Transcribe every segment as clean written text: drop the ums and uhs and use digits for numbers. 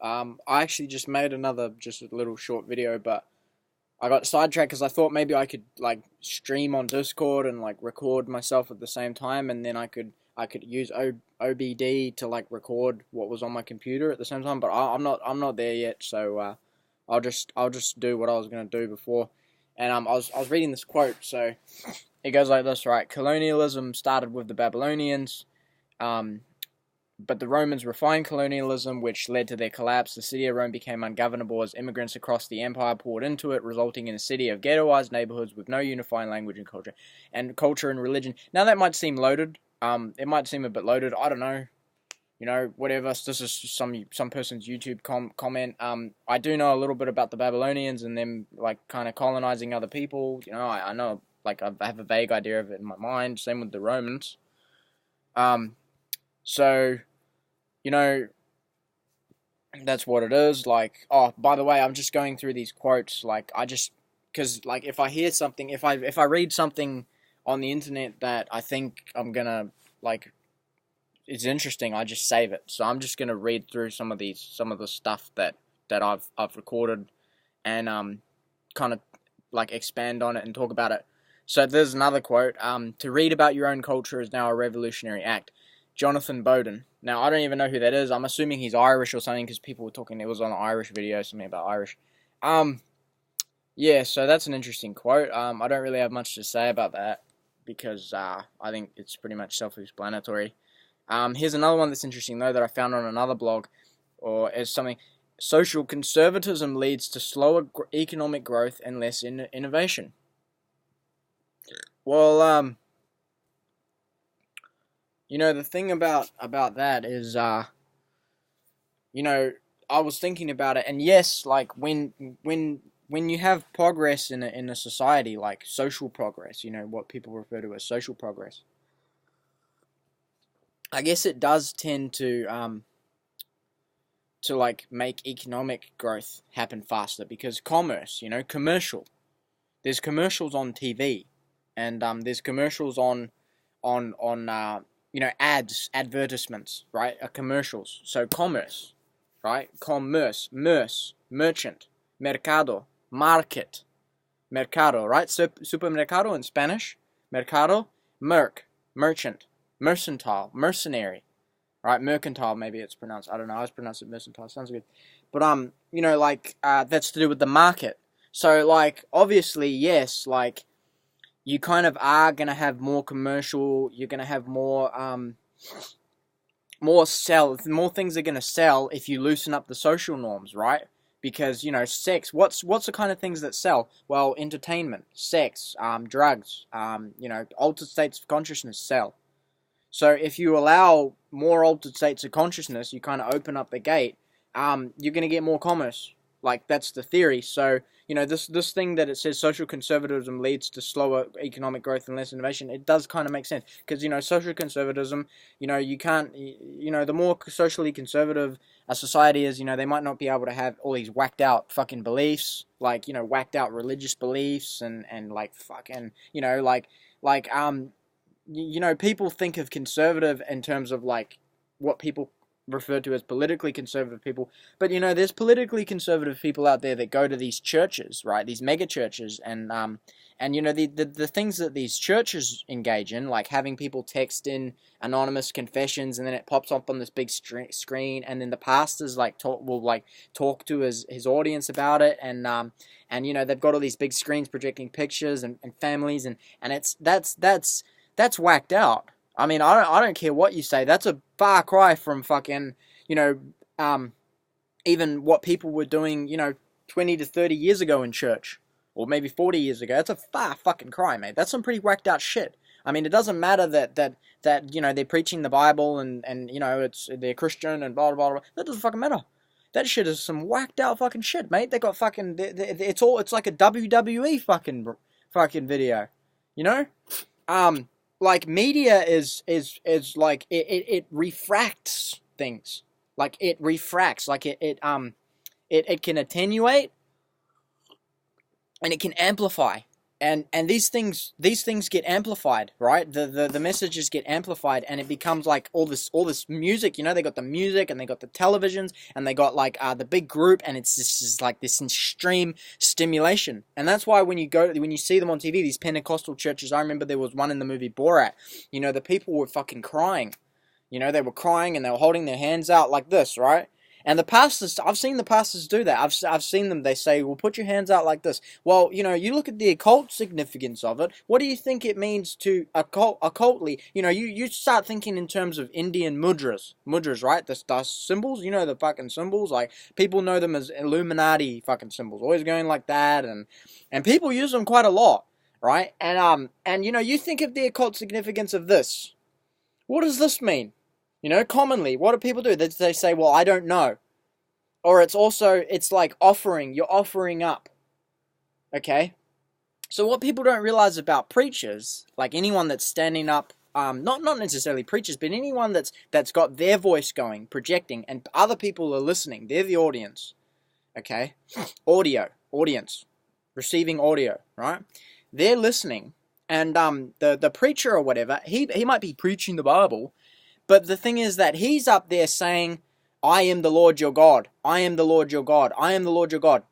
I actually just made just a little short video, but I got sidetracked because I thought maybe I could like stream on Discord and like record myself at the same time, and then I could use OBD to like record what was on my computer at the same time. But I'm not there yet, so I'll just do what I was gonna do before. And I was reading this quote, so it goes like this, right? Colonialism started with the Babylonians. Um, but the Romans refined colonialism, which led to their collapse. The city of Rome became ungovernable as immigrants across the empire poured into it, resulting in a city of ghettoized neighborhoods with no unifying language and religion. Now that might seem loaded. It might seem a bit loaded. I don't know. Whatever. This is some person's YouTube comment. I do know a little bit about the Babylonians and them like kind of colonizing other people. I know, like, I have a vague idea of it in my mind. Same with the Romans. So, that's what it is. Like, oh, by the way, I'm just going through these quotes. Like, because like if I hear something, if I read something on the internet that I think I'm gonna like is interesting, I just save it. So I'm just gonna read through some of the stuff that I've recorded, and kind of like expand on it and talk about it. So there's another quote. To read about your own culture is now a revolutionary act. Jonathan Bowden. Now, I don't even know who that is. I'm assuming he's Irish or something because people were talking. It was on an Irish video, something about Irish. Yeah, so that's an interesting quote. I don't really have much to say about that because I think it's pretty much self-explanatory. Here's another one that's interesting, though, that I found on another blog, or as something. Social conservatism leads to slower economic growth and less innovation. Well, the thing about that is, I was thinking about it, and yes, like when you have progress in a society, like social progress, what people refer to as social progress, I guess it does tend to like make economic growth happen faster because commerce, there's commercials on TV, and there's commercials on advertisements, right? Commercials. So commerce, right? Commerce, merchant, mercado, market, mercado, right? Supermercado in Spanish, mercado, merchant, mercantile, mercenary, right? Mercantile, maybe it's pronounced. I don't know. I always pronounce it mercantile. Sounds good. But that's to do with the market. So like, obviously, yes, like, you kind of are gonna have more commercial. You're gonna have more things are gonna sell if you loosen up the social norms, right? Because sex. What's the kind of things that sell? Well, entertainment, sex, drugs, altered states of consciousness sell. So if you allow more altered states of consciousness, you kind of open up the gate. You're gonna get more commerce. Like, that's the theory. So, this thing that it says social conservatism leads to slower economic growth and less innovation, it does kind of make sense. Because, social conservatism, you can't, the more socially conservative a society is, they might not be able to have all these whacked out fucking beliefs, like, whacked out religious beliefs and like fucking, people think of conservative in terms of like what people referred to as politically conservative people, but there's politically conservative people out there that go to these churches, right? These mega churches, and the things that these churches engage in, like having people text in anonymous confessions, and then it pops up on this big screen, and then the pastors will talk to his audience about it, and they've got all these big screens projecting pictures and families, and that's whacked out. I mean, I don't care what you say. That's a far cry from fucking, even what people were doing, 20 to 30 years ago in church, or maybe 40 years ago. That's a far fucking cry, mate. That's some pretty whacked out shit. I mean, it doesn't matter that they're preaching the Bible and they're Christian and blah blah blah. That doesn't fucking matter. That shit is some whacked out fucking shit, mate. They got fucking, it's like a WWE fucking video, Like, media is like, it refracts things. Like, it refracts. Like, it can attenuate, and it can amplify. and these things get amplified, right? The messages get amplified, and it becomes like all this music. You know, they got the music, and they got the televisions, and they got like the big group, and it's just like this extreme stimulation. And that's why when you see them on TV, these Pentecostal churches. I remember there was one in the movie Borat. You know, the people were fucking crying. You know, they were crying, and they were holding their hands out like this, right? And the pastors, I've seen the pastors do that. I've seen them. They say, "Well, put your hands out like this." Well, you know, you look at the occult significance of it. What do you think it means to occultly? You know, you start thinking in terms of Indian mudras, right? The symbols. You know, the fucking symbols. Like people know them as Illuminati fucking symbols, always going like that, and people use them quite a lot, right? And you know, you think of the occult significance of this. What does this mean? You know, commonly, what do people do? They say, well, I don't know. Or it's like offering. You're offering up. Okay? So what people don't realize about preachers, like anyone that's standing up, not necessarily preachers, but anyone that's got their voice going, projecting, and other people are listening. They're the audience. Okay? Audience. Receiving audio, right? They're listening. And the preacher or whatever, he might be preaching the Bible, but the thing is that he's up there saying, I am the Lord your God. I am the Lord your God. I am the Lord your God.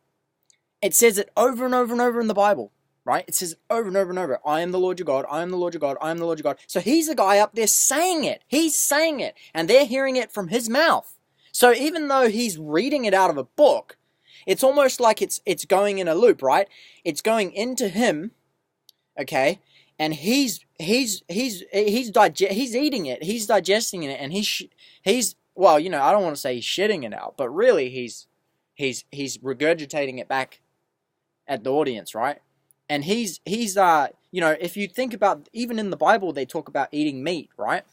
It says it over and over and over in the Bible, right? It says it over and over and over. I am the Lord your God. I am the Lord your God. I am the Lord your God. So he's the guy up there saying it. He's saying it. And they're hearing it from his mouth. So even though he's reading it out of a book, it's almost like it's going in a loop, right? It's going into him, okay? And he's eating it, he's digesting it, and he's well, you know, I don't want to say he's shitting it out, but really he's regurgitating it back at the audience, right? And he's you know, if you think about, even in the Bible they talk about eating meat, right?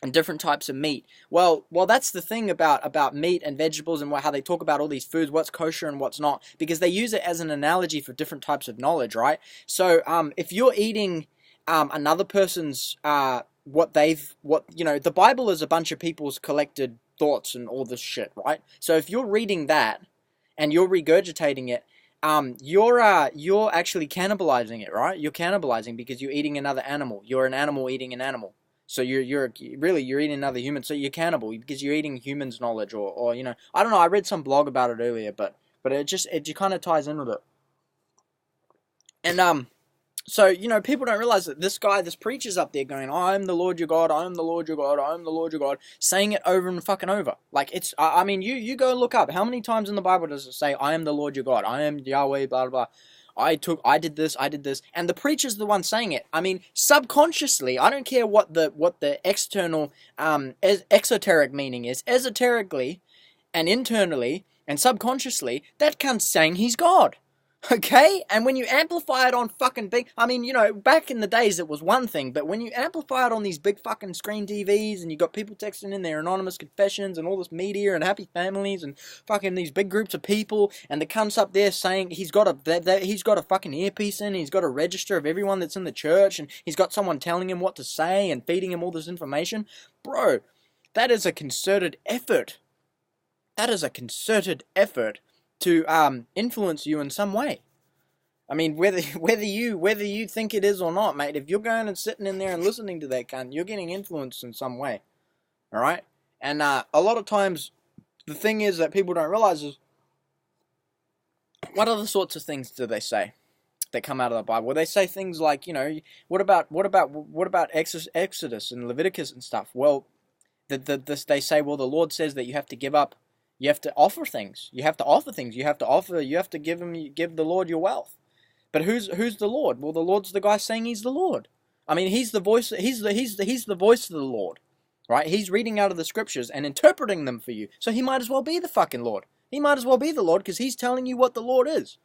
And different types of meat. Well, that's the thing about meat and vegetables and how they talk about all these foods, what's kosher and what's not, because they use it as an analogy for different types of knowledge, right? So, if you're eating another person's you know, the Bible is a bunch of people's collected thoughts and all this shit, right? So if you're reading that and you're regurgitating it, you're actually cannibalizing it, right? You're cannibalizing because you're eating another animal. You're an animal eating an animal. So you're eating another human. So you're cannibal because you're eating humans' knowledge, or you know, I don't know. I read some blog about it earlier, but it kind of ties in with it. And so you know, people don't realize that this preacher's up there going, "I'm the Lord your God. I'm the Lord your God. I'm the Lord your God," saying it over and fucking over. Like it's, I mean, you go look up how many times in the Bible does it say, "I am the Lord your God. I am Yahweh." Blah blah blah. I did this, and the preacher's the one saying it. I mean, subconsciously, I don't care what the external, exoteric meaning is. Esoterically, and internally, and subconsciously, that cunt's saying he's God. Okay? And when you amplify it on fucking big, I mean, you know, back in the days it was one thing, but when you amplify it on these big fucking screen TVs, and you got people texting in their anonymous confessions and all this media and happy families and fucking these big groups of people, and the cunt's up there saying he's got a fucking earpiece in, he's got a register of everyone that's in the church, and he's got someone telling him what to say and feeding him all this information. Bro, that is a concerted effort. That is a concerted effort to influence you in some way. I mean, whether you think it is or not, mate, if you're going and sitting in there and listening to that cunt, you're getting influenced in some way. Alright? And a lot of times, the thing is that people don't realize is, what other sorts of things do they say that come out of the Bible? Well, they say things like, you know, what about Exodus and Leviticus and stuff? Well, they say, well, the Lord says that you have to give up. You have to offer things. You have to offer things. You have to give the Lord your wealth. But who's the Lord? Well, the Lord's the guy saying he's the Lord. I mean, he's the voice. He's the voice of the Lord, right? He's reading out of the scriptures and interpreting them for you. So he might as well be the fucking Lord. He might as well be the Lord because he's telling you what the Lord is.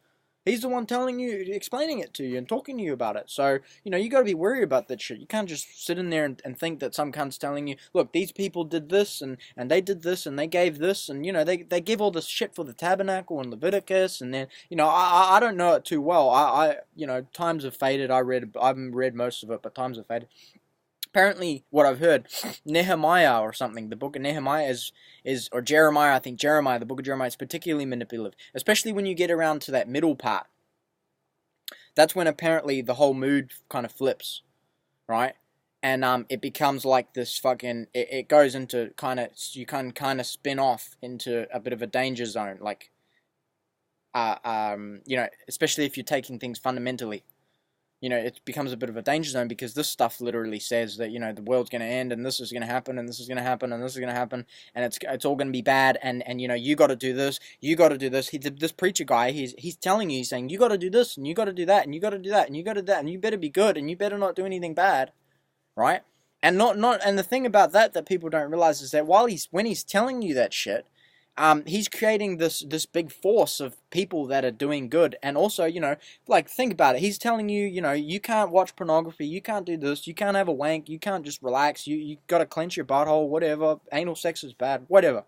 He's the one telling you, explaining it to you and talking to you about it. So, you know, you got to be worried about that shit. You can't just sit in there and think that some cunt's telling you, look, these people did this and they did this and they gave this, and, you know, they give all this shit for the tabernacle and Leviticus, and then, you know, I don't know it too well. You know, times have faded. I haven't read most of it, but times have faded. Apparently, what I've heard, Nehemiah or something, the book of Nehemiah or Jeremiah, I think Jeremiah, the book of Jeremiah is particularly manipulative, especially when you get around to that middle part. that's when apparently the whole mood kind of flips, right? And it becomes like this fucking. It goes into kind of, you can kind of spin off into a bit of a danger zone, like especially if you're taking things fundamentally. It becomes a bit of a danger zone because this stuff literally says that, the world's going to end and this is going to happen and this is going to happen and this is going to happen and it's all going to be bad and you got to do this, you got to do this. This preacher guy, he's telling you, he's saying, you got to do this and you got to do that and you got to do that and you got to do that and you better be good and you better not do anything bad, right? And and the thing about that people don't realize is that when he's telling you that shit, he's creating this big force of people that are doing good. And also, like, think about it. He's telling you, you can't watch pornography, you can't do this, you can't have a wank, you can't just relax, you gotta clench your butthole, whatever, anal sex is bad, whatever.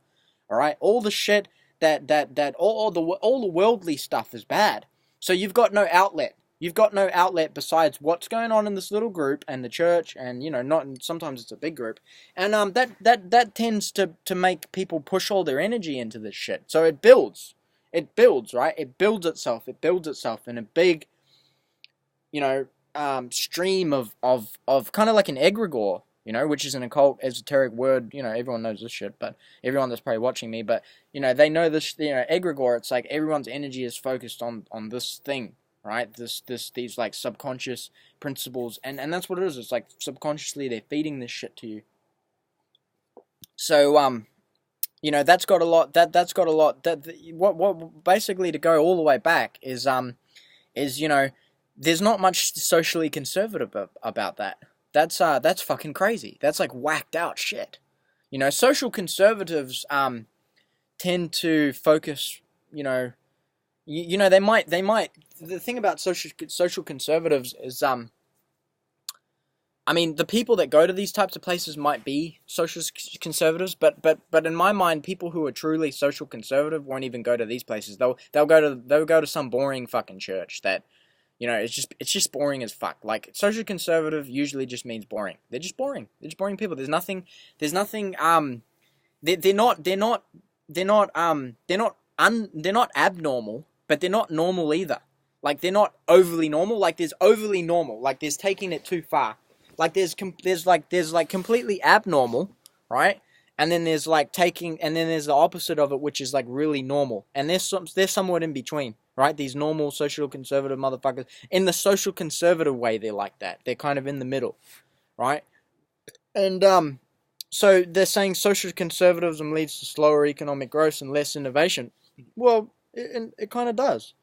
Alright? All the shit all the worldly stuff is bad. So you've got no outlet. You've got no outlet besides what's going on in this little group and the church, and sometimes it's a big group, and that tends to make people push all their energy into this shit. So it builds, right? It builds itself in a big, stream of kind of like an egregore, which is an occult esoteric word. Everyone knows this shit, but everyone that's probably watching me, but they know this. Egregore. It's like everyone's energy is focused on this thing. Right, these like subconscious principles, and that's what it is. It's like subconsciously they're feeding this shit to you. So that's got a lot. That's got a lot. What basically, to go all the way back is there's not much socially conservative about that. That's fucking crazy. That's like whacked out shit. Social conservatives tend to focus. They might. The thing about social conservatives is, the people that go to these types of places might be social conservatives, but in my mind, people who are truly social conservative won't even go to these places. They'll go to some boring fucking church that, it's just boring as fuck. Like, social conservative usually just means boring. They're just boring. They're just boring people. They're not abnormal, but they're not normal either. Like, they're not overly normal. Like, there's overly normal. Like, there's taking it too far. Like, there's completely abnormal, right? And then there's the opposite of it, which is like really normal. And there's somewhat in between, right? These normal social conservative motherfuckers. In the social conservative way, they're like that. They're kind of in the middle, right? And so they're saying social conservatism leads to slower economic growth and less innovation. Well, it kind of does.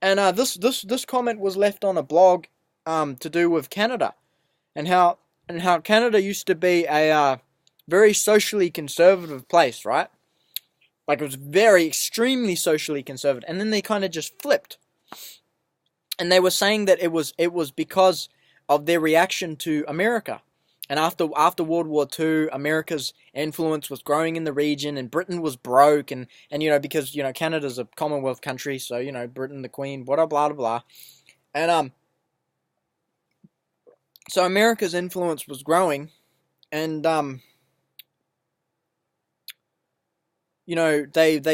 And this comment was left on a blog to do with Canada, and how Canada used to be a very socially conservative place, right? Like, it was very extremely socially conservative, and then they kind of just flipped. And they were saying that it was because of their reaction to America. And after World War II, America's influence was growing in the region, and Britain was broke, and because Canada's a Commonwealth country, so Britain, the Queen, blah blah blah blah, and so America's influence was growing, and they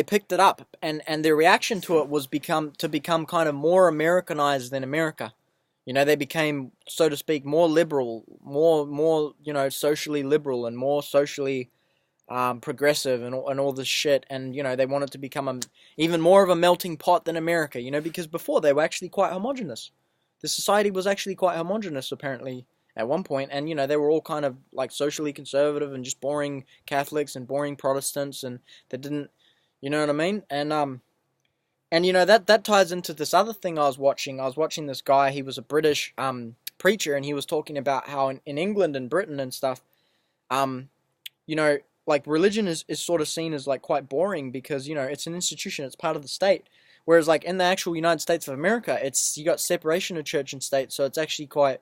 picked it up, and their reaction to it was become kind of more Americanized than America. They became, so to speak, more liberal, more socially liberal and more socially progressive and all this shit. And, they wanted to become even more of a melting pot than America, because before they were actually quite homogenous. The society was actually quite homogenous, apparently, at one point. And, they were all kind of like socially conservative and just boring Catholics and boring Protestants, and they didn't, you know what I mean? And that ties into this other thing I was watching. I was watching this guy. He was a British preacher, and he was talking about how in England and Britain and stuff, like, religion is sort of seen as like quite boring because it's an institution. It's part of the state. Whereas like in the actual United States of America, you got separation of church and state, so it's actually quite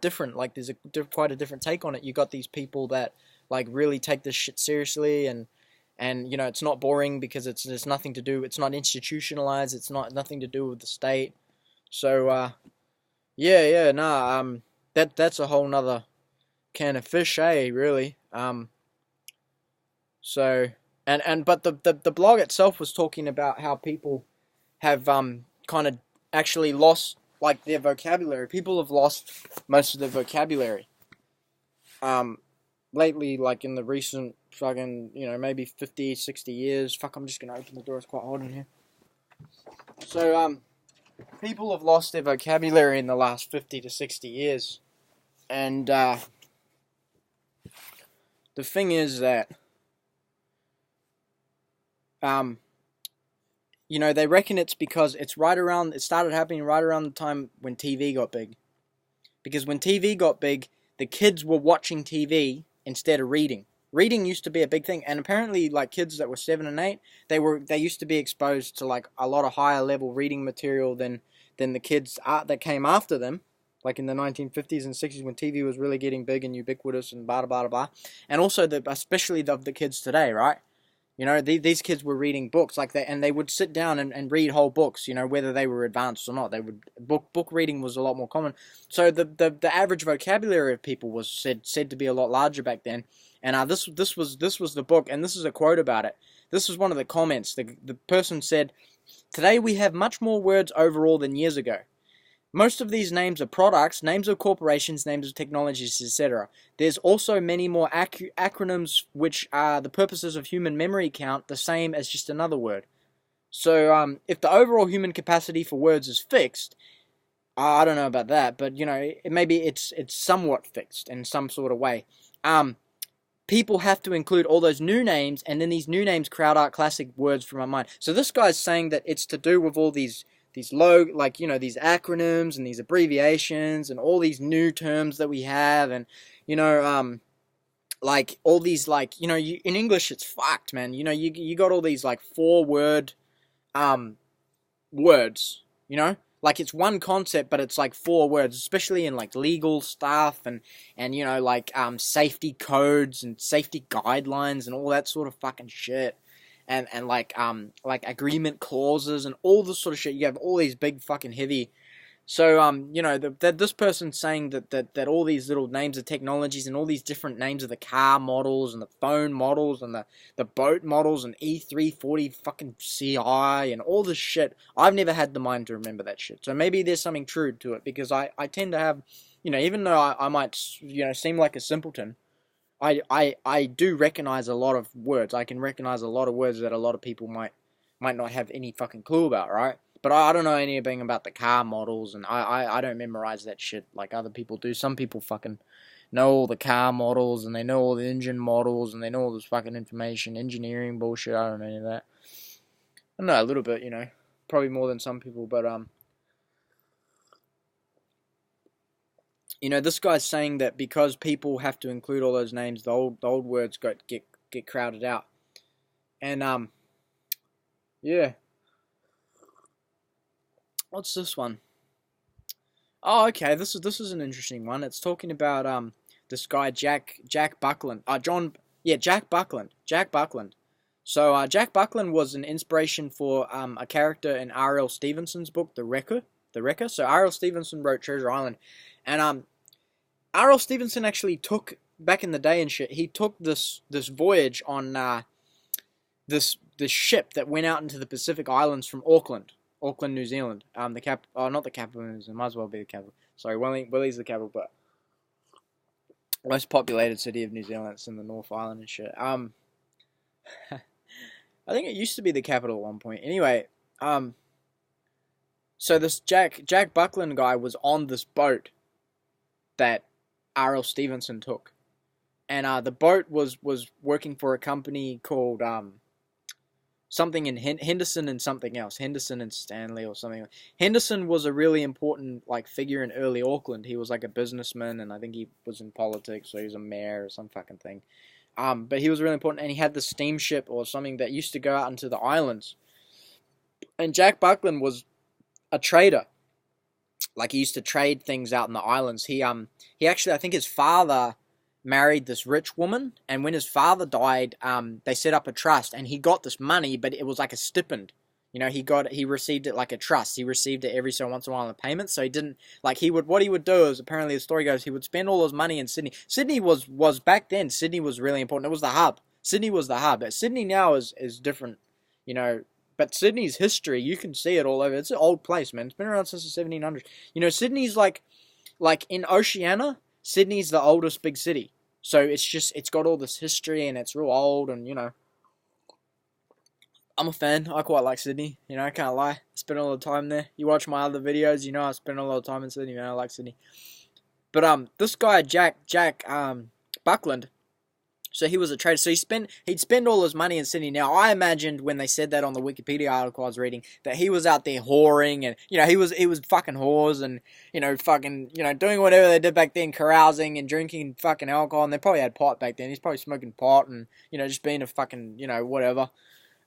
different. Like, there's quite a different take on it. You got these people that like really take this shit seriously, and it's not boring because there's nothing to do. It's not institutionalized. It's nothing to do with the state. So that's a whole nother can of fish, really. So but the blog itself was talking about how people have kind of actually lost like their vocabulary. People have lost most of their vocabulary. Um, lately, like in the recent fucking, maybe 50, 60 years. Fuck, I'm just gonna open the door. It's quite hot in here. So, people have lost their vocabulary in the last 50 to 60 years. And, the thing is that, they reckon it's because it started happening right around the time when TV got big. Because when TV got big, the kids were watching TV instead of reading. Reading used to be a big thing, and apparently, like, kids that were 7 and 8, they used to be exposed to like a lot of higher level reading material than the kids that came after them, like in the 1950s and 60s when TV was really getting big and ubiquitous and blah blah blah blah. And also especially of the kids today, right? These kids were reading books and they would sit down and read whole books, whether they were advanced or not. Book reading was a lot more common. So the average vocabulary of people was said to be a lot larger back then. And this was the book, and this is a quote about it. This was one of the comments. The person said, "Today we have much more words overall than years ago. Most of these names are products, names of corporations, names of technologies, etc. There's also many more acronyms which are the purposes of human memory count the same as just another word." So if the overall human capacity for words is fixed, I don't know about that, but maybe it's somewhat fixed in some sort of way. People have to include all those new names, and then these new names crowd out classic words from our mind. So this guy's saying that it's to do with all these these acronyms and these abbreviations and all these new terms that we have, and like all these in English it's fucked, man. You got all these like 4-word words, like it's one concept, but it's like 4 words, especially in like legal stuff and safety codes and safety guidelines and all that sort of fucking shit. And like agreement clauses and all this sort of shit. You have all these big fucking heavy. So this person's saying that all these little names of technologies and all these different names of the car models and the phone models and the boat models and E340 fucking CI and all this shit. I've never had the mind to remember that shit. So maybe there's something true to it, because I tend to have, even though I might seem like a simpleton, I do recognize a lot of words. I can recognize a lot of words that a lot of people might not have any fucking clue about, right? But I don't know anything about the car models, and I don't memorize that shit like other people do. Some people fucking know all the car models, and they know all the engine models, and they know all this fucking information, engineering bullshit. I don't know any of that. I know a little bit, probably more than some people, but this guy's saying that because people have to include all those names, the old words get crowded out. And yeah. What's this one? Oh, okay. This is an interesting one. It's talking about this guy Jack Buckland. Jack Buckland. Jack Buckland. So Jack Buckland was an inspiration for a character in R.L. Stevenson's book, The Wrecker. So R.L. Stevenson wrote Treasure Island, and R.L. Stevenson actually took, back in the day and shit, he took this voyage on this ship that went out into the Pacific Islands from Auckland, New Zealand. Not the capital of New Zealand, might as well be the capital. Sorry, Wellington's the capital, but most populated city of New Zealand. It's in the North Island and shit. I think it used to be the capital at one point. Anyway, so this Jack Buckland guy was on this boat that R.L. Stevenson took, and the boat was working for a company called something in Henderson and something else, Henderson and Stanley or something. Henderson was a really important figure in early Auckland. He was like a businessman, and I think he was in politics, so he was a mayor or some fucking thing. But he was really important, and he had the steamship or something that used to go out into the islands. And Jack Buckland was a trader. Like, he used to trade things out in the islands. He actually, I think his father married this rich woman, and when his father died, they set up a trust, and he got this money, but it was like a stipend. He received it like a trust. He received it every so once in a while in a payment, so he didn't, what he would do is, apparently the story goes, he would spend all his money in Sydney. Sydney was back then, Sydney was really important. It was the hub. Sydney was the hub. Sydney now is different, But Sydney's history, you can see it all over. It's an old place, man. It's been around since the 1700s. You know, Sydney's like in Oceania, Sydney's the oldest big city. So it's got all this history and it's real old and, you know, I'm a fan. I quite like Sydney. You know, I can't lie. I spend a lot of time there. You watch my other videos, you know I spend a lot of time in Sydney, man. I like Sydney. But this guy Jack Buckland, so he was a trader. So he'd spend all his money in Sydney. Now I imagined when they said that on the Wikipedia article I was reading that he was out there whoring and, you know, he was fucking whores and, you know, fucking, you know, doing whatever they did back then, carousing and drinking fucking alcohol. And they probably had pot back then. He's probably smoking pot and, you know, just being a fucking, you know, whatever.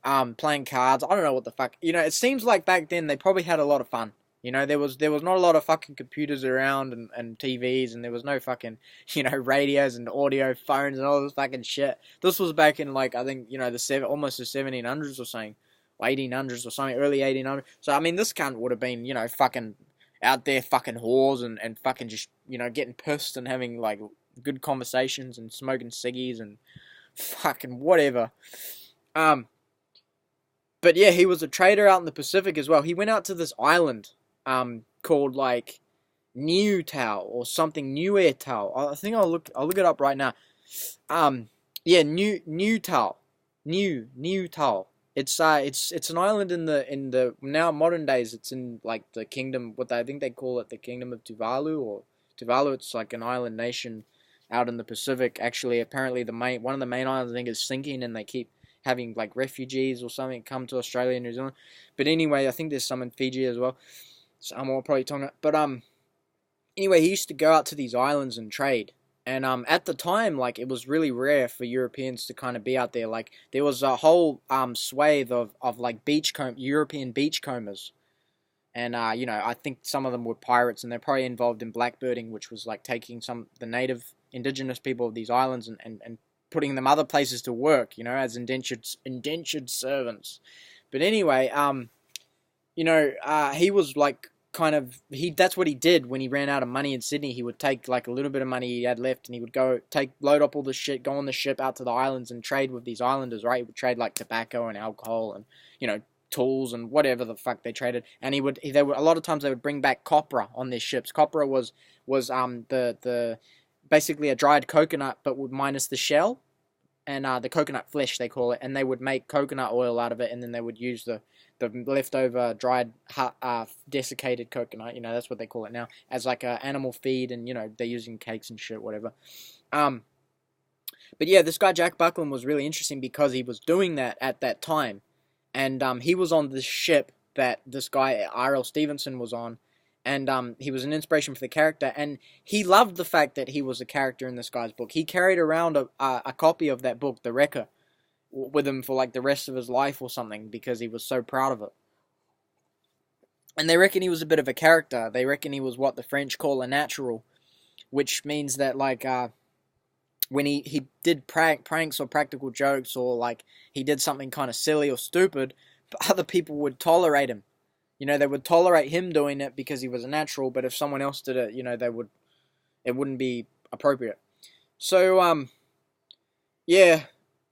Playing cards. I don't know what the fuck. You know, it seems like back then they probably had a lot of fun. You know, there was not a lot of fucking computers around and TVs, and there was no fucking, you know, radios and audio phones and all this fucking shit. This was back in, like, I think, you know, almost the 1700s or something, or 1800s or something, early 1800s. So, I mean, this cunt would have been, you know, fucking out there fucking whores and fucking just, you know, getting pissed and having, like, good conversations and smoking ciggies and fucking whatever. But yeah, he was a trader out in the Pacific as well. He went out to this island called like Niutau or something, Niuetau. I think I'll look it up right now. Yeah, Niutau. Niutau. It's an island in the now modern days. It's in like the kingdom, I think they call it the kingdom of Tuvalu or Tuvalu. It's like an island nation out in the Pacific. Actually, apparently one of the main islands I think is sinking, and they keep having like refugees or something come to Australia and New Zealand. But anyway, I think there's some in Fiji as well. Samoa probably Tonga. But anyway, he used to go out to these islands and trade. And at the time, like, it was really rare for Europeans to kind of be out there. Like, there was a whole swathe of like European beachcombers. And you know, I think some of them were pirates, and they're probably involved in blackbirding, which was like taking the native indigenous people of these islands and putting them other places to work, you know, as indentured servants. But anyway, you know, he was like that's what he did when he ran out of money in Sydney. He would take like a little bit of money he had left, and he would load up all the shit, go on the ship out to the islands and trade with these islanders, right? He would trade like tobacco and alcohol and, you know, tools and whatever the fuck they traded. And a lot of times they would bring back copra on their ships. Copra was the basically a dried coconut, but minus the shell and the coconut flesh, they call it. And they would make coconut oil out of it, and then they would use the leftover dried desiccated coconut, you know, that's what they call it now, as like a animal feed, and, you know, they're using cakes and shit, whatever. But yeah, this guy Jack Buckland was really interesting because he was doing that at that time. And he was on this ship that this guy R.L. Stevenson was on. And he was an inspiration for the character, and he loved the fact that he was a character in this guy's book. He carried around a copy of that book, The Wrecker, with him for like the rest of his life or something, because he was so proud of it. And they reckon he was a bit of a character. They reckon he was what the French call a natural, which means that like when he did pranks or practical jokes, or like he did something kind of silly or stupid, but other people would tolerate him. You know, they would tolerate him doing it because he was a natural, but if someone else did it, you know, it wouldn't be appropriate. So, yeah,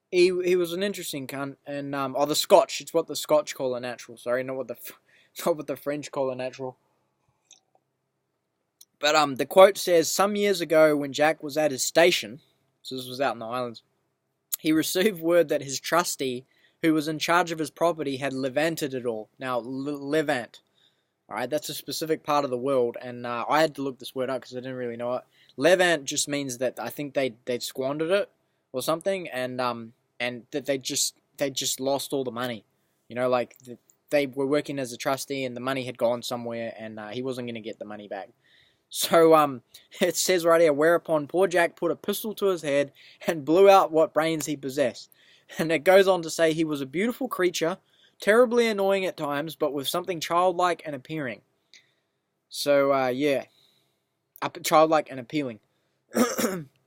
he was an interesting cunt, and, the Scotch, it's what the Scotch call a natural, sorry, not what the French call a natural. But, the quote says, some years ago when Jack was at his station, so this was out in the islands, he received word that his trustee, who was in charge of his property, had levanted it all. Now, levant. Alright, that's a specific part of the world, and I had to look this word up because I didn't really know it. Levant just means that I think they'd squandered it or something, and that they just lost all the money. You know, like they were working as a trustee and the money had gone somewhere, and he wasn't going to get the money back. So it says right here, whereupon poor Jack put a pistol to his head and blew out what brains he possessed. And it goes on to say he was a beautiful creature, terribly annoying at times, but with something childlike and appealing. So, yeah. Childlike and appealing.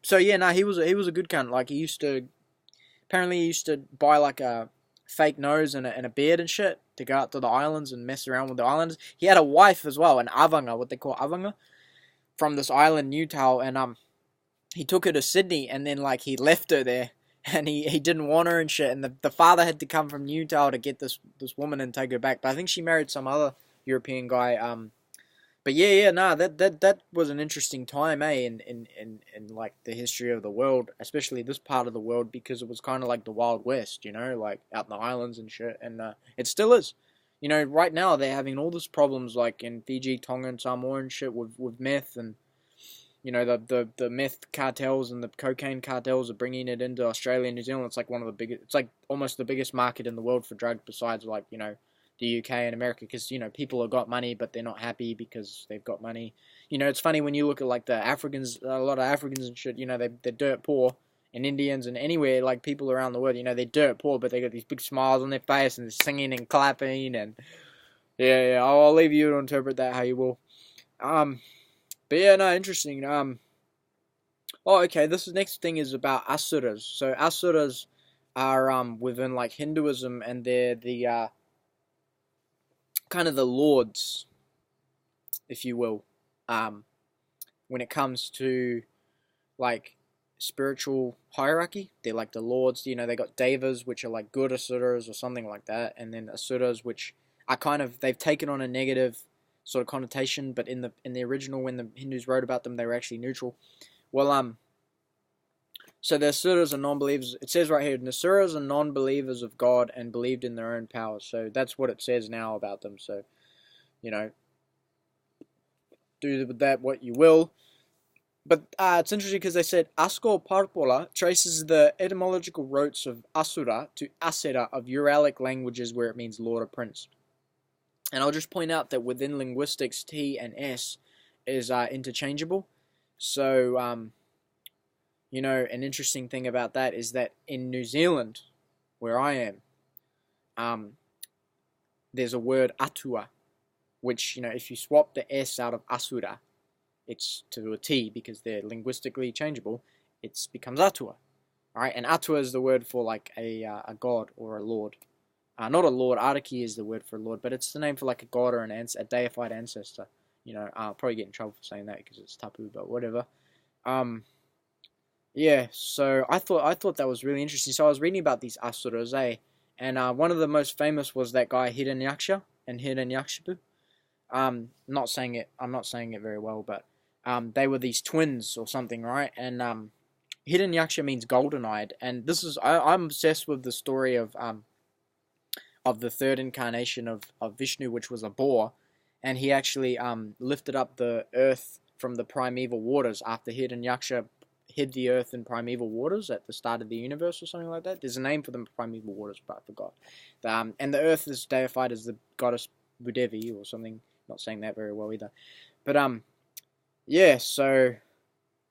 So, yeah, no, he was a good cunt. Like, apparently he used to buy, like, a fake nose and a beard and shit to go out to the islands and mess around with the islanders. He had a wife as well, an avanga, what they call avanga, from this island, Niutau, and he took her to Sydney, and then, like, he left her there. and he didn't want her and shit. And the father had to come from Utah to get this woman and take her back. But I think she married some other European guy. But yeah, nah, that was an interesting time, in like the history of the world, especially this part of the world, because it was kind of like the Wild West, like out in the islands and shit, and it still is. Right now they're having all these problems, like in Fiji, Tonga, and Samoa and shit, with meth, and the meth cartels and the cocaine cartels are bringing it into Australia and New Zealand. It's like one of the biggest. It's like almost the biggest market in the world for drugs, besides like the UK and America, because people have got money, but they're not happy because they've got money. It's funny when you look at like the Africans, a lot of Africans and shit. They're dirt poor, and Indians and anywhere, like people around the world. They're dirt poor, but they got these big smiles on their face and they're singing and clapping, and yeah. I'll leave you to interpret that how you will. But yeah, no, interesting. Oh, okay. This next thing is about asuras. So asuras are within like Hinduism, and they're the kind of the lords, if you will, when it comes to like spiritual hierarchy. They're like the lords. They got devas, which are like good asuras or something like that, and then asuras, which are kind of, they've taken on a negative sort of connotation, but in the original, when the Hindus wrote about them, they were actually neutral. Well, so the asuras are non-believers. It says right here, the asuras are non-believers of God and believed in their own powers. So that's what it says now about them. So, do with that what you will. But it's interesting because they said Askor Parpola traces the etymological roots of Asura to Asera of Uralic languages, where it means Lord or Prince. And I'll just point out that within linguistics, T and S is interchangeable. So, an interesting thing about that is that in New Zealand, where I am, there's a word Atua, which, if you swap the S out of Asura, it's to a T, because they're linguistically changeable, it becomes Atua. Alright, and Atua is the word for like a god or a lord. Not a lord, Araki is the word for a lord, but it's the name for like a god or a deified ancestor. I'll probably get in trouble for saying that because it's tapu, but whatever. Yeah, so I thought that was really interesting. So I was reading about these asuras, and one of the most famous was that guy Hiranyaksha and Hiranyakshipu. I'm not saying it very well, but they were these twins or something, right? And Hiranyaksha means golden-eyed, and this is I'm obsessed with the story of the third incarnation of Vishnu, which was a boar, and he actually lifted up the earth from the primeval waters after Hiranyaksha hid the earth in primeval waters at the start of the universe or something like that. There's a name for the primeval waters, but I forgot. And the earth is deified as the goddess Budevi or something. Not saying that very well either. But yeah, so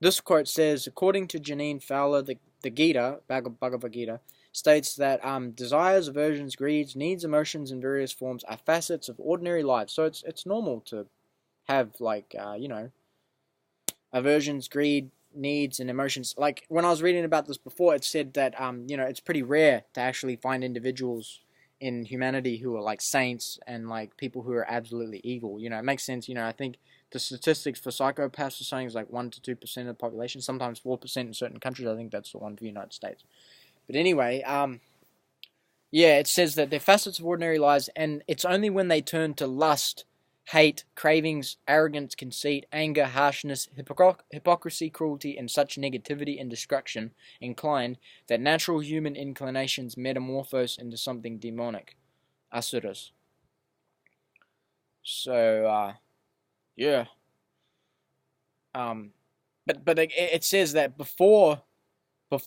this quote says, according to Janine Fowler, the Gita, Bhagavad Gita, states that desires, aversions, greeds, needs, emotions in various forms are facets of ordinary life. So it's normal to have like aversions, greed, needs, and emotions. Like when I was reading about this before, it said that it's pretty rare to actually find individuals in humanity who are like saints and like people who are absolutely evil. It makes sense. I think the statistics for psychopaths or something is like 1 to 2% of the population, sometimes 4% in certain countries. I think that's the one for the United States. But anyway, yeah, it says that they're facets of ordinary lives, and it's only when they turn to lust, hate, cravings, arrogance, conceit, anger, harshness, hypocrisy, cruelty, and such negativity and destruction inclined that natural human inclinations metamorphose into something demonic. Asuras. So, yeah. But it says that before there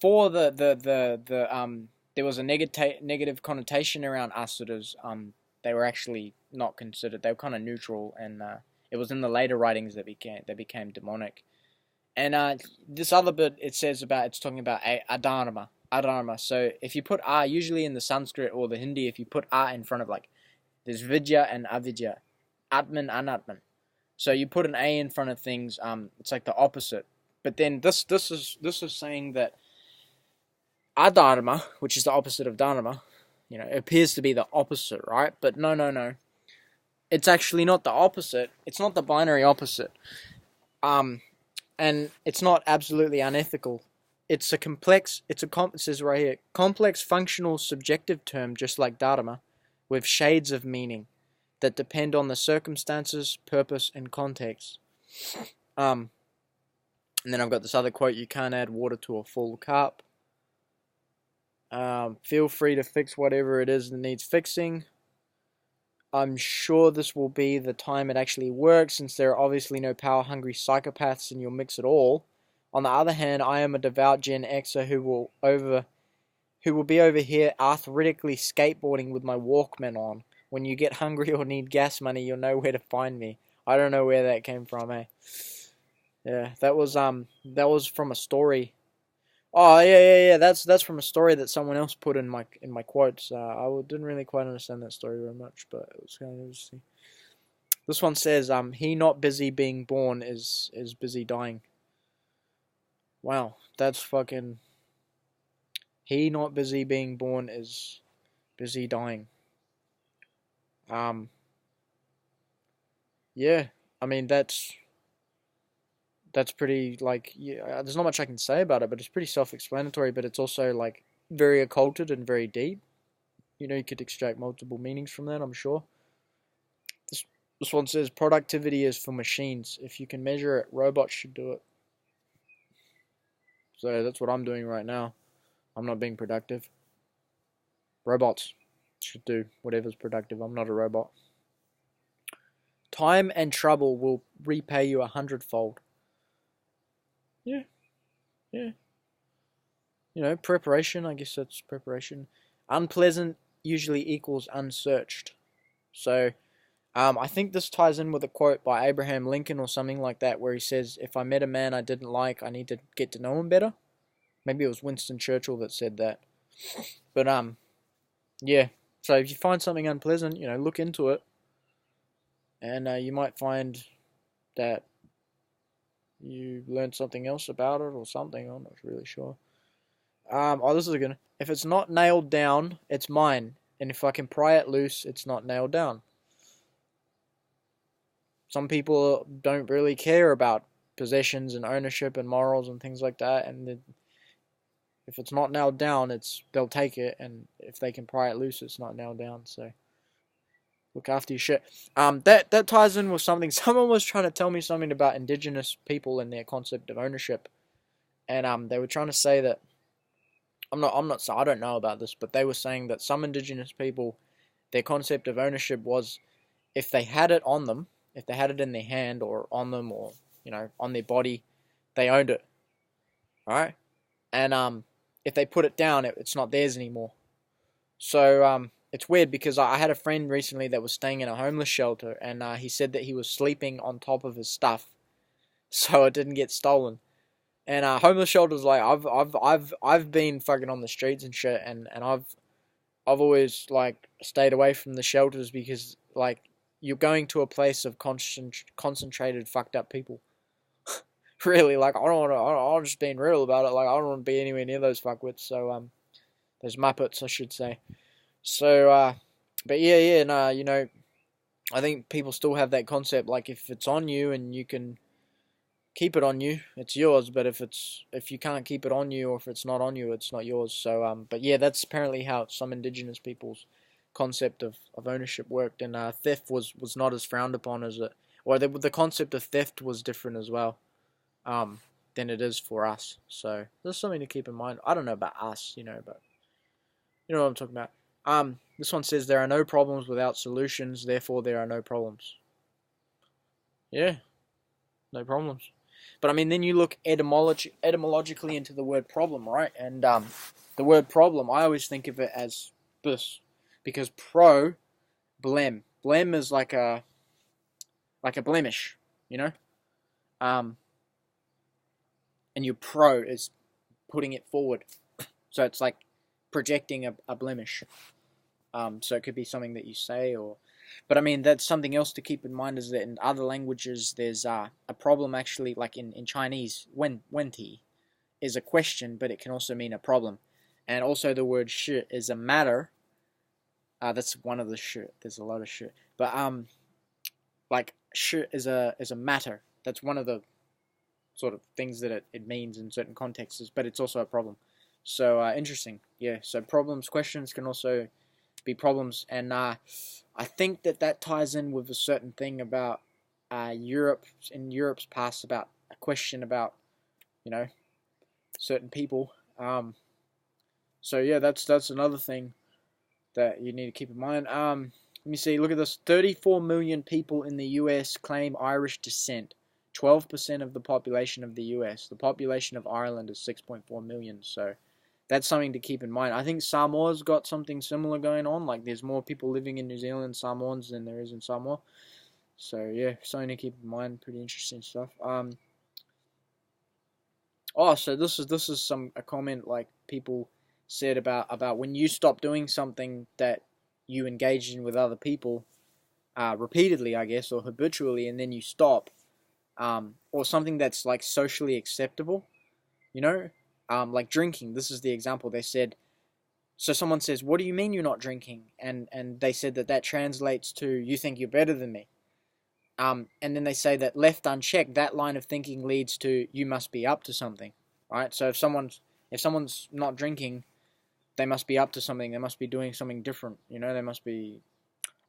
was a negative connotation around asuras. They were actually not considered. They were kind of neutral, and it was in the later writings that became demonic. And this other bit, it's talking about adharma. So if you put usually in the Sanskrit or the Hindi, if you put in front of, like, there's vidya and avidya, atman, anatman. So you put an a in front of things, it's like the opposite. But then this is saying that adharma, which is the opposite of dharma, it appears to be the opposite, right? But no. It's actually not the opposite. It's not the binary opposite. And it's not absolutely unethical. it says right here, complex functional subjective term, just like Dharma, with shades of meaning that depend on the circumstances, purpose, and context. And then I've got this other quote: "You can't add water to a full cup." Feel free to fix whatever it is that needs fixing. I'm sure this will be the time it actually works, since there are obviously no power-hungry psychopaths in your mix at all. On the other hand, I am a devout Gen Xer who will be over here arthritically skateboarding with my Walkman on. When you get hungry or need gas money, you'll know where to find me. I don't know where that came from, eh? Yeah, that was from a story. Oh yeah. That's from a story that someone else put in my quotes. Didn't really quite understand that story very much, but it was kind of interesting. This one says, "He not busy being born is busy dying." Wow, that's fucking. He not busy being born is busy dying. Yeah, I mean that's pretty, like, yeah. There's not much I can say about it, but it's pretty self-explanatory. But it's also like very occulted and very deep. You could extract multiple meanings from that, I'm sure. This one says productivity is for machines. If you can measure it, robots should do it. So that's what I'm doing right now. I'm not being productive. Robots should do whatever's productive. I'm not a robot. Time and trouble will repay you 100-fold. Yeah. Preparation, I guess that's preparation. Unpleasant usually equals unsearched. So, I think this ties in with a quote by Abraham Lincoln or something like that, where he says, "If I met a man I didn't like, I need to get to know him better." Maybe it was Winston Churchill that said that. But, yeah. So if you find something unpleasant, look into it. And you might find that you learned something else about it or something. I'm not really sure. This is a good one. If it's not nailed down, it's mine. And if I can pry it loose, it's not nailed down. Some people don't really care about possessions and ownership and morals and things like that. And if it's not nailed down, they'll take it. And if they can pry it loose, it's not nailed down. So look after your shit. That ties in with something. Someone was trying to tell me something about indigenous people and their concept of ownership. And they were trying to say that I don't know about this, but they were saying that some indigenous people, their concept of ownership was, if they had it on them, if they had it in their hand or on them or, on their body, they owned it. Alright? And if they put it down, it's not theirs anymore. So it's weird because I had a friend recently that was staying in a homeless shelter, and he said that he was sleeping on top of his stuff so it didn't get stolen. And homeless shelters, like, I've been fucking on the streets and shit, and I've always, like, stayed away from the shelters because, like, you're going to a place of concentrated fucked up people. Really, like, I'm just being real about it. Like, I don't want to be anywhere near those fuckwits. So those muppets, I should say. So but yeah, no, I think people still have that concept. Like, if it's on you and you can keep it on you, it's yours. But if you can't keep it on you, or if it's not on you, it's not yours. So but yeah, that's apparently how some indigenous people's concept of ownership worked. And theft was not as frowned upon as it, or the concept of theft was different as well, than it is for us. So there's something to keep in mind. I don't know about us, but you know what I'm talking about. This one says, there are no problems without solutions, therefore there are no problems. Yeah, no problems. But I mean, then you look etymologically into the word problem, right? And the word problem, I always think of it as this, because blem is like a blemish, and your pro is putting it forward, so it's like projecting a blemish. So it could be something that you say, but I mean, that's something else to keep in mind, is that in other languages there's a problem, actually, like in Chinese, wenti is a question, but it can also mean a problem. And also the word shi is a matter. That's one of the shi. There's a lot of shi. But like shi is a matter. That's one of the sort of things that it means in certain contexts, but it's also a problem. So interesting, yeah. So problems, questions can also be problems, and I think that ties in with a certain thing about Europe in Europe's past, about a question about, you know, certain people. So yeah, that's another thing that you need to keep in mind. Let me see. Look at this. 34 million people in the U.S. claim Irish descent. 12% of the population of the U.S. The population of Ireland is 6.4 million. So that's something to keep in mind. I think Samoa's got something similar going on. Like, there's more people living in New Zealand, Samoans, than there is in Samoa. So yeah, something to keep in mind. Pretty interesting stuff. So this is a comment like people said about when you stop doing something that you engage in with other people repeatedly, I guess, or habitually, and then you stop, or something that's like socially acceptable, you know, like drinking. This is the example. They said, so someone says, "What do you mean you're not drinking?" And they said that translates to, "You think you're better than me." And then they say that left unchecked, that line of thinking leads to, "You must be up to something," right? So if someone's not drinking, they must be up to something. They must be doing something different. You know, they must be,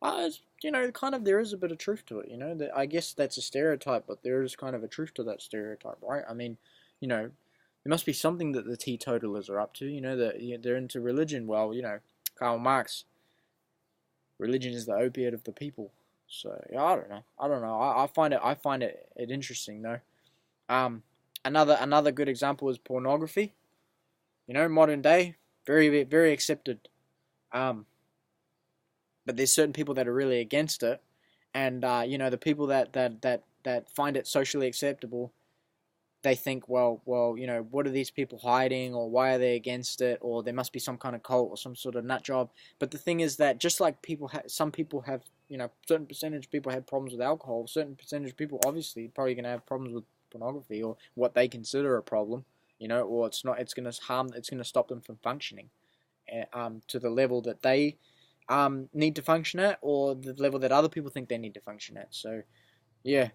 kind of, there is a bit of truth to it. You know, I guess that's a stereotype, but there is kind of a truth to that stereotype, right? I mean, you know, there must be something that the teetotalers are up to. You know, that they're into religion. Well, you know, Karl Marx, religion is the opiate of the people. So yeah, I don't know. I find it interesting though. Another good example is pornography. You know, modern day, very very accepted. But there's certain people that are really against it, and the people that find it socially acceptable, they think, well, what are these people hiding, or why are they against it, or there must be some kind of cult or some sort of nut job. But the thing is that just like some people have, certain percentage of people have problems with alcohol, certain percentage of people obviously probably going to have problems with pornography, or what they consider a problem, or it's not, it's going to stop them from functioning to the level that they need to function at, or the level that other people think they need to function at. So, yeah.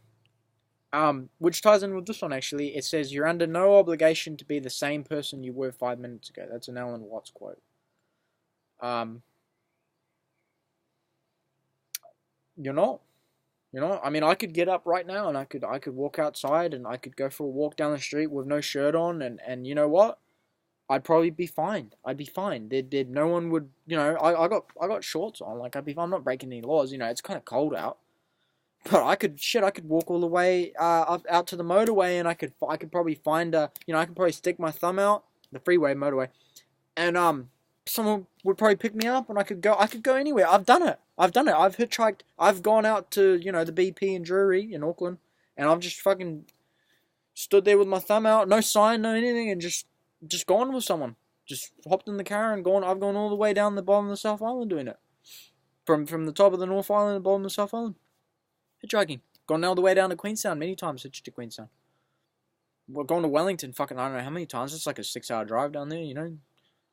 Which ties in with this one, actually. It says, "You're under no obligation to be the same person you were 5 minutes ago." That's an Alan Watts quote. You're not. I mean, I could get up right now and I could walk outside and I could go for a walk down the street with no shirt on, and you know what? I'd probably be fine. I'd be fine. No one would, I got shorts on. Like, I'm not breaking any laws. It's kind of cold out. But I could walk all the way out to the motorway, and I could probably find I could probably stick my thumb out the freeway motorway, and someone would probably pick me up, and I could go anywhere. I've done it. I've hitchhiked. I've gone out to the BP in Drury in Auckland, and I've just fucking stood there with my thumb out, no sign, no anything, and just gone with someone. Just hopped in the car and gone. I've gone all the way down the bottom of the South Island doing it, from the top of the North Island to the bottom of the South Island. Hitchhiking. Gone all the way down to Queenstown many times. Hitched to Queenstown. Well, gone to Wellington. Fucking, I don't know how many times. It's like a 6-hour drive down there.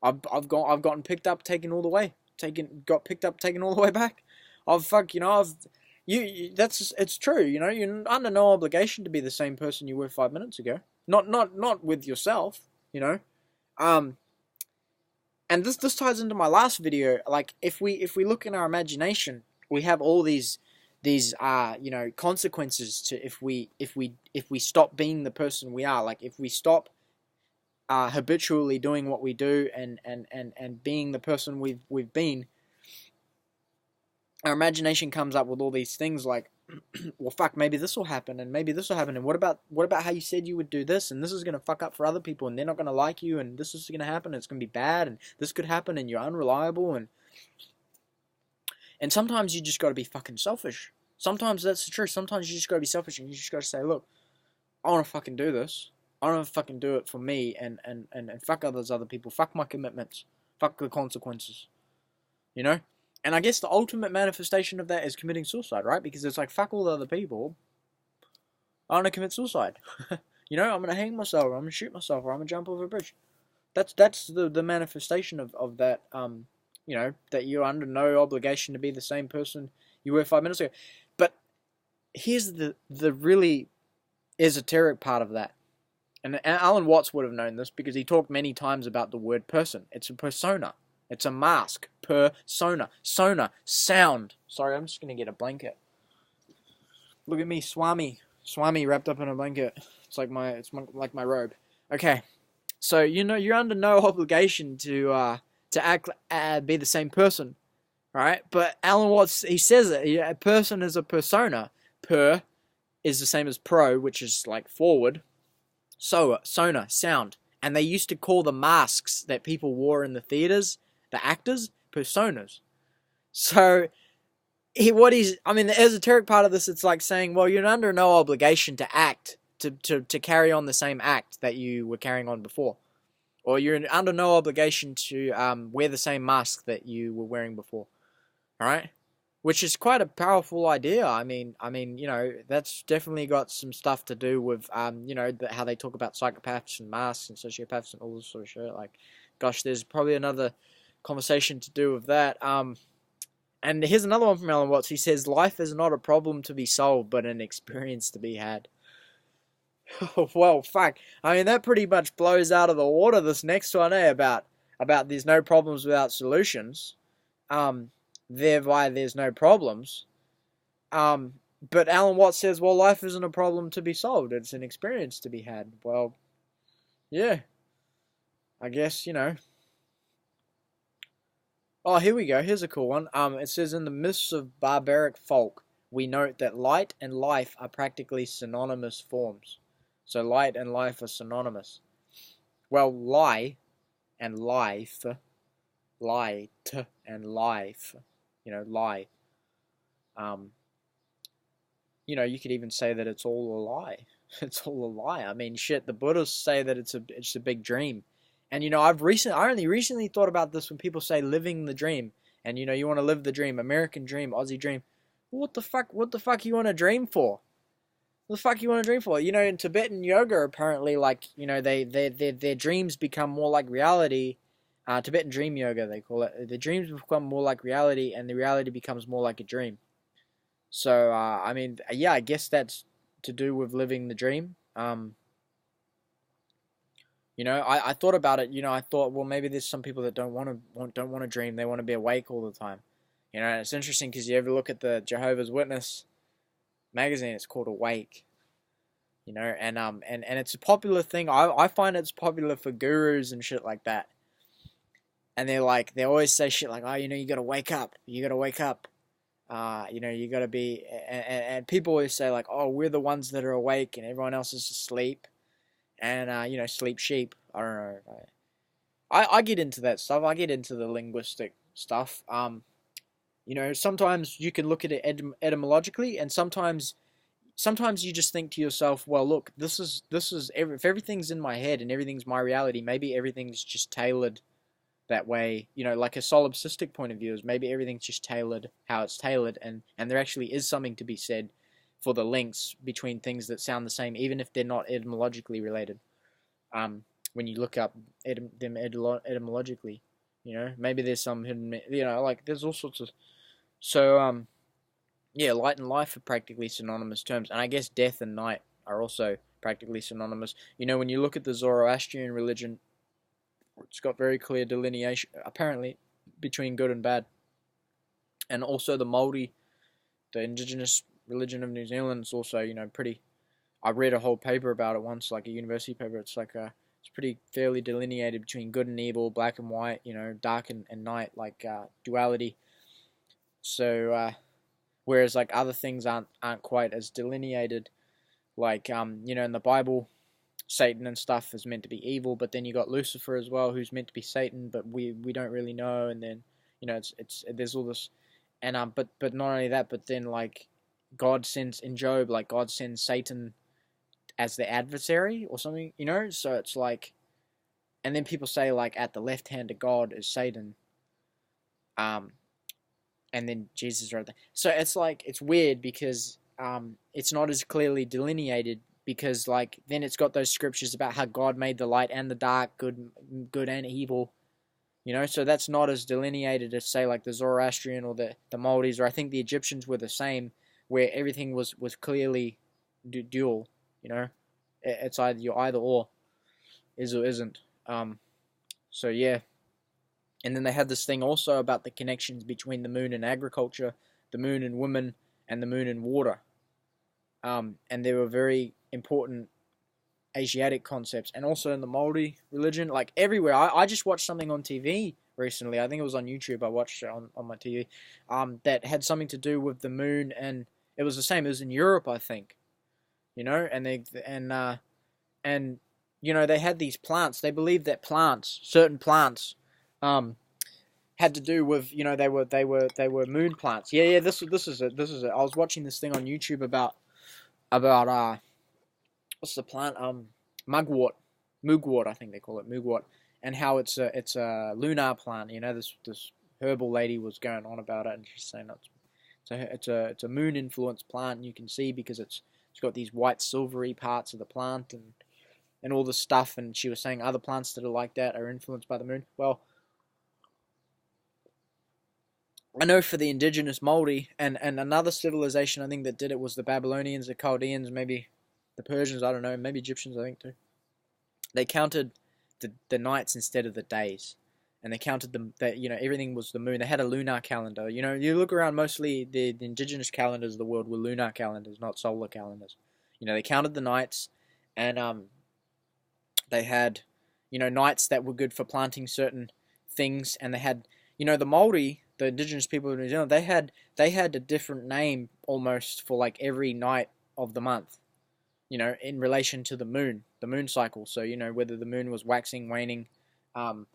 I've gotten picked up, taken all the way. Got picked up, taken all the way back. It's true. You're under no obligation to be the same person you were 5 minutes ago. Not with yourself. And this ties into my last video. Like, if we look in our imagination, we have all these consequences to if we stop being the person we are. Like, if we stop habitually doing what we do and being the person we've been, our imagination comes up with all these things like, well, fuck, maybe this will happen, and maybe this will happen, and what about how you said you would do this, and this is gonna fuck up for other people, and they're not gonna like you, and this is gonna happen, and it's gonna be bad, and this could happen, and you're unreliable, and sometimes you just gotta be fucking selfish. Sometimes that's the truth. Sometimes you just gotta be selfish, and you just gotta say, look, I wanna fucking do this. I wanna fucking do it for me, and fuck other people. Fuck my commitments. Fuck the consequences. And I guess the ultimate manifestation of that is committing suicide, right? Because it's like, fuck all the other people. I wanna commit suicide. I'm gonna hang myself, or I'm gonna shoot myself, or I'm gonna jump over a bridge. That's the manifestation of that, that you're under no obligation to be the same person you were 5 minutes ago. But here's the really esoteric part of that. And Alan Watts would have known this because he talked many times about the word person. It's a persona. It's a mask. Persona. Sona. Sound. Sorry, I'm just going to get a blanket. Look at me, Swami. Swami wrapped up in a blanket. It's like like my robe. Okay. So, you're under no obligation to act, be the same person. Right? But Alan Watts, he says it. A person is a persona. Per is the same as pro, which is like forward. Sona, sound. And they used to call the masks that people wore in the theaters, the actors, personas. So, the esoteric part of this, it's like saying, well, you're under no obligation to act, to carry on the same act that you were carrying on before. Or you're under no obligation to wear the same mask that you were wearing before. Alright? Which is quite a powerful idea. I mean, that's definitely got some stuff to do with, how they talk about psychopaths and masks and sociopaths and all this sort of shit. Like, gosh, there's probably another conversation to do with that. And here's another one from Alan Watts. He says, life is not a problem to be solved, but an experience to be had. Well, fuck. I mean, that pretty much blows out of the water this next one, about there's no problems without solutions. Thereby there's no problems. But Alan Watts says, well, life isn't a problem to be solved. It's an experience to be had. Well, yeah. I guess, Oh, here we go. Here's a cool one. It says, in the myths of barbaric folk, we note that light and life are practically synonymous forms. So light and life are synonymous. Well, lie and life, light and life, lie. You could even say that it's all a lie. It's all a lie. I mean, shit, the Buddhists say that it's a big dream. And, I only recently thought about this when people say living the dream. And, you want to live the dream, American dream, Aussie dream. What the fuck you want to dream for? What the fuck you want to dream for? In Tibetan yoga, apparently, like, their dreams become more like reality. Tibetan dream yoga, they call it. The dreams become more like reality, and the reality becomes more like a dream. So, I guess that's to do with living the dream. I thought about it. I thought, well, maybe there's some people that don't want to dream. They want to be awake all the time. And it's interesting because you ever look at the Jehovah's Witness magazine, it's called Awake. And it's a popular thing. I find it's popular for gurus and shit like that. And they always say shit like, oh, you gotta wake up. You gotta wake up. You gotta be, and people always say like, oh, we're the ones that are awake and everyone else is asleep. And, sleep sheep. I don't know. I get into that stuff. I get into the linguistic stuff. Sometimes you can look at it etymologically, and sometimes you just think to yourself, well, look, if everything's in my head and everything's my reality, maybe everything's just tailored that way. Like a solipsistic point of view is maybe everything's just tailored how it's tailored, and there actually is something to be said for the links between things that sound the same, even if they're not etymologically related. When you look up them etymologically, maybe there's some hidden, there's all sorts of. So, light and life are practically synonymous terms, and I guess death and night are also practically synonymous. When you look at the Zoroastrian religion, it's got very clear delineation, apparently, between good and bad. And also the Māori, the indigenous religion of New Zealand, is also, pretty. I read a whole paper about it once, like a university paper. It's like it's pretty fairly delineated between good and evil, black and white, dark and night, like duality. So, whereas like other things aren't quite as delineated, like in the Bible, Satan and stuff is meant to be evil, but then you got Lucifer as well, who's meant to be Satan, but we don't really know. And then it's there's all this, and but not only that, but then like God sends in Job, like God sends Satan as the adversary or something, so it's like, and then people say like at the left hand of God is Satan, and then Jesus wrote that. So it's like, it's weird because it's not as clearly delineated, because like then it's got those scriptures about how God made the light and the dark, good and evil, so that's not as delineated as say like the Zoroastrian or the Maldives, or I think the Egyptians were the same, where everything was clearly dual, It's either you're either or, is or isn't. So yeah, and then they had this thing also about the connections between the moon and agriculture, the moon and women, and the moon and water. And they were very important Asiatic concepts, and also in the Maori religion, like everywhere. I just watched something on TV recently. I think it was on YouTube. I watched it on my TV. That had something to do with the moon, and it was the same. It was in Europe, I think. And they had these plants. They believed that certain plants, had to do with they were moon plants. Yeah. This is it. I was watching this thing on YouTube about what's the plant? Mugwort, I think they call it mugwort, and how it's a lunar plant. This herbal lady was going on about it, and she's saying it's a moon influenced plant. And you can see because it's got these white silvery parts of the plant and all this stuff. And she was saying other plants that are like that are influenced by the moon. Well, I know for the indigenous Maori and another civilization, I think that did it was the Babylonians, the Chaldeans, maybe the Persians, I don't know, maybe Egyptians, I think too. They counted the nights instead of the days, and they counted them that everything was the moon. They had a lunar calendar. You look around, mostly the indigenous calendars of the world were lunar calendars, not solar calendars. They counted the nights, and they had nights that were good for planting certain things, and they had the Maori, the indigenous people of New Zealand, they had a different name almost for like every night of the month. In relation to the moon cycle. So, whether the moon was waxing, waning, whether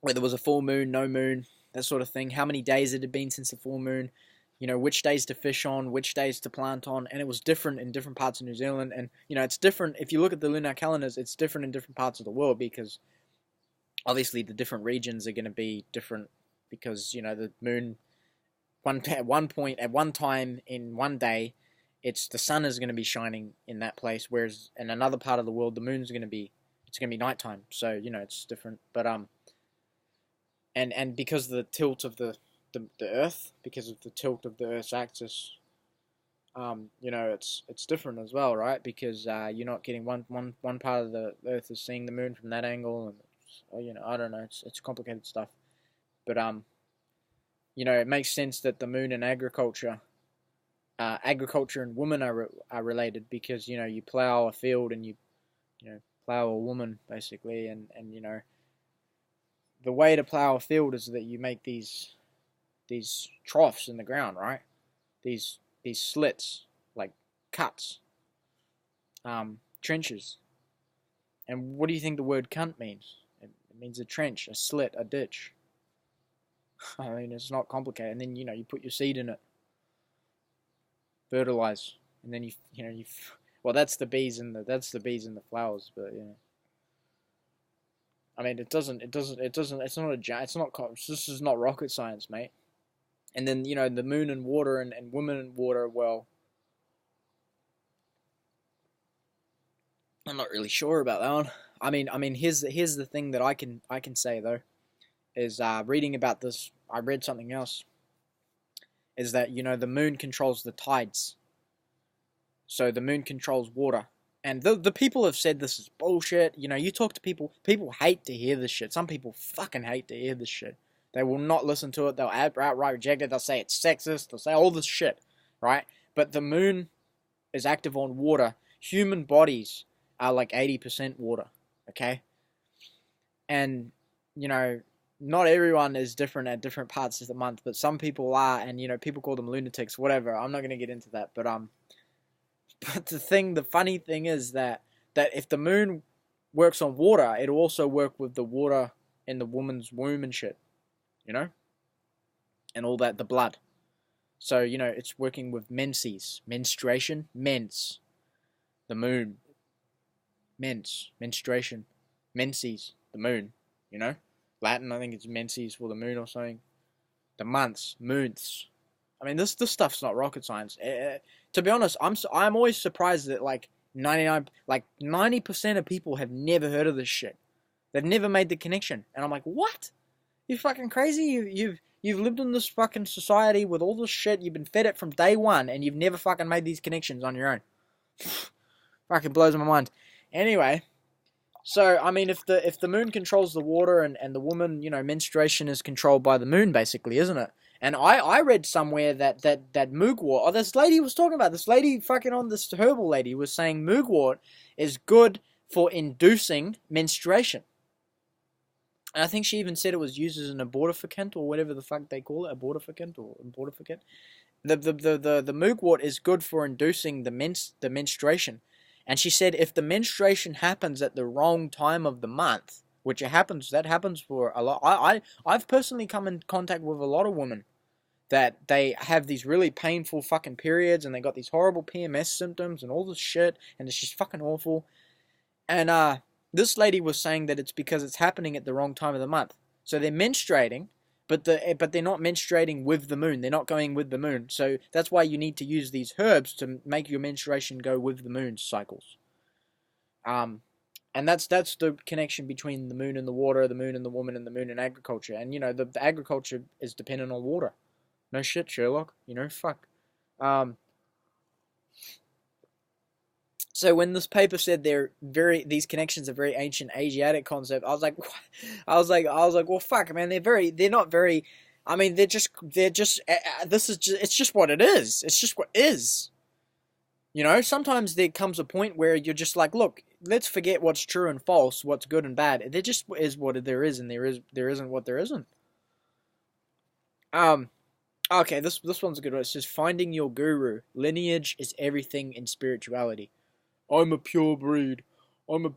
it was a full moon, no moon, that sort of thing, how many days it had been since the full moon, which days to fish on, which days to plant on, and it was different in different parts of New Zealand, and, it's different, if you look at the lunar calendars, it's different in different parts of the world, because, obviously, the different regions are going to be different, because, the moon, at one time, in one day, the sun is going to be shining in that place, whereas in another part of the world, the moon's going to be nighttime. So it's different. But and because of the tilt of the Earth, because of the tilt of the Earth's axis, it's different as well, right? Because you're not getting one part of the Earth is seeing the moon from that angle, and I don't know. It's complicated stuff, but it makes sense that the moon and agriculture and women are related, because you plow a field and you plow a woman basically, and the way to plow a field is that you make these troughs in the ground, right? These slits, like cuts, trenches. And what do you think the word cunt means? It means a trench, a slit, a ditch. I mean, it's not complicated. And then you put your seed in it, fertilize, and then well, that's the bees and the flowers, but I mean, this is not rocket science, mate. And then the moon and water and women and water, well, I'm not really sure about that one. I mean, here's the thing that I can say though, is reading about this, I read something else, is that the moon controls the tides. So the moon controls water. And the people have said this is bullshit. You talk to people hate to hear this shit. Some people fucking hate to hear this shit. They will not listen to it. They'll outright reject it. They'll say it's sexist. They'll say all this shit, right? But the moon is active on water. Human bodies are like 80% water, okay? And, not everyone is different at different parts of the month, but some people are, and, people call them lunatics, whatever. I'm not going to get into that, but the funny thing is that if the moon works on water, it'll also work with the water in the woman's womb and shit, and all that, the blood. So, it's working with menses, menstruation, mens, the moon, menstruation, menses, the moon, Latin, I think it's menses for the moon or something. The months, moons. I mean, this stuff's not rocket science. To be honest, I'm always surprised that like 90% of people have never heard of this shit. They've never made the connection, and I'm like, what? You fucking crazy? You've lived in this fucking society with all this shit. You've been fed it from day one, and you've never fucking made these connections on your own. Fucking blows my mind. Anyway, so I mean, if the moon controls the water and the woman, menstruation is controlled by the moon, basically, isn't it? And I read somewhere that mugwort. Oh, this lady was talking about this lady fucking on this herbal lady was saying mugwort is good for inducing menstruation. And I think she even said it was used as an abortifacient or whatever the fuck they call it, abortifacient or abortifacient. The mugwort is good for inducing the menstruation. And she said if the menstruation happens at the wrong time of the month, which that happens for a lot. I've personally come in contact with a lot of women that they have these really painful fucking periods and they got these horrible PMS symptoms and all this shit and it's just fucking awful. And this lady was saying that it's because it's happening at the wrong time of the month. So they're menstruating, but they're not menstruating with the moon. They're not going with the moon. So that's why you need to use these herbs to make your menstruation go with the moon's cycles. And that's the connection between the moon and the water, the moon and the woman, and the moon and agriculture. And the agriculture is dependent on water. No shit, Sherlock. Fuck. So when this paper said these connections are very ancient Asiatic concept, I was like, well, fuck, man, they're not very. I mean, it's just what it is. It's just what is. Sometimes there comes a point where you're just like, look, let's forget what's true and false, what's good and bad. There just is what there is, and there isn't what there isn't. Okay, this one's a good one. It says, finding your guru. Lineage is everything in spirituality. I'm a pure breed. I'm a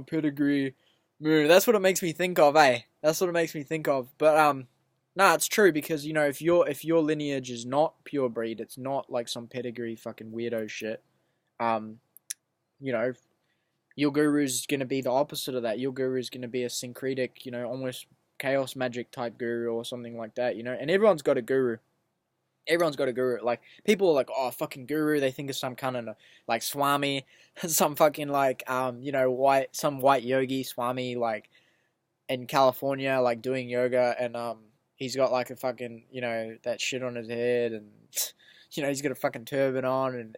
pedigree. That's what it makes me think of, eh? That's what it makes me think of. But, nah, it's true, because, if your lineage is not pure breed, it's not like some pedigree fucking weirdo shit, your guru's gonna be the opposite of that. Your guru's gonna be a syncretic, almost chaos magic type guru or something like that, and everyone's got a guru. Everyone's got a guru. Like, people are like, oh, fucking guru. They think of some kind of, like, Swami. Some fucking, like, some white yogi Swami, like, in California, like, doing yoga. And, he's got, like, a fucking, that shit on his head. And, he's got a fucking turban on. And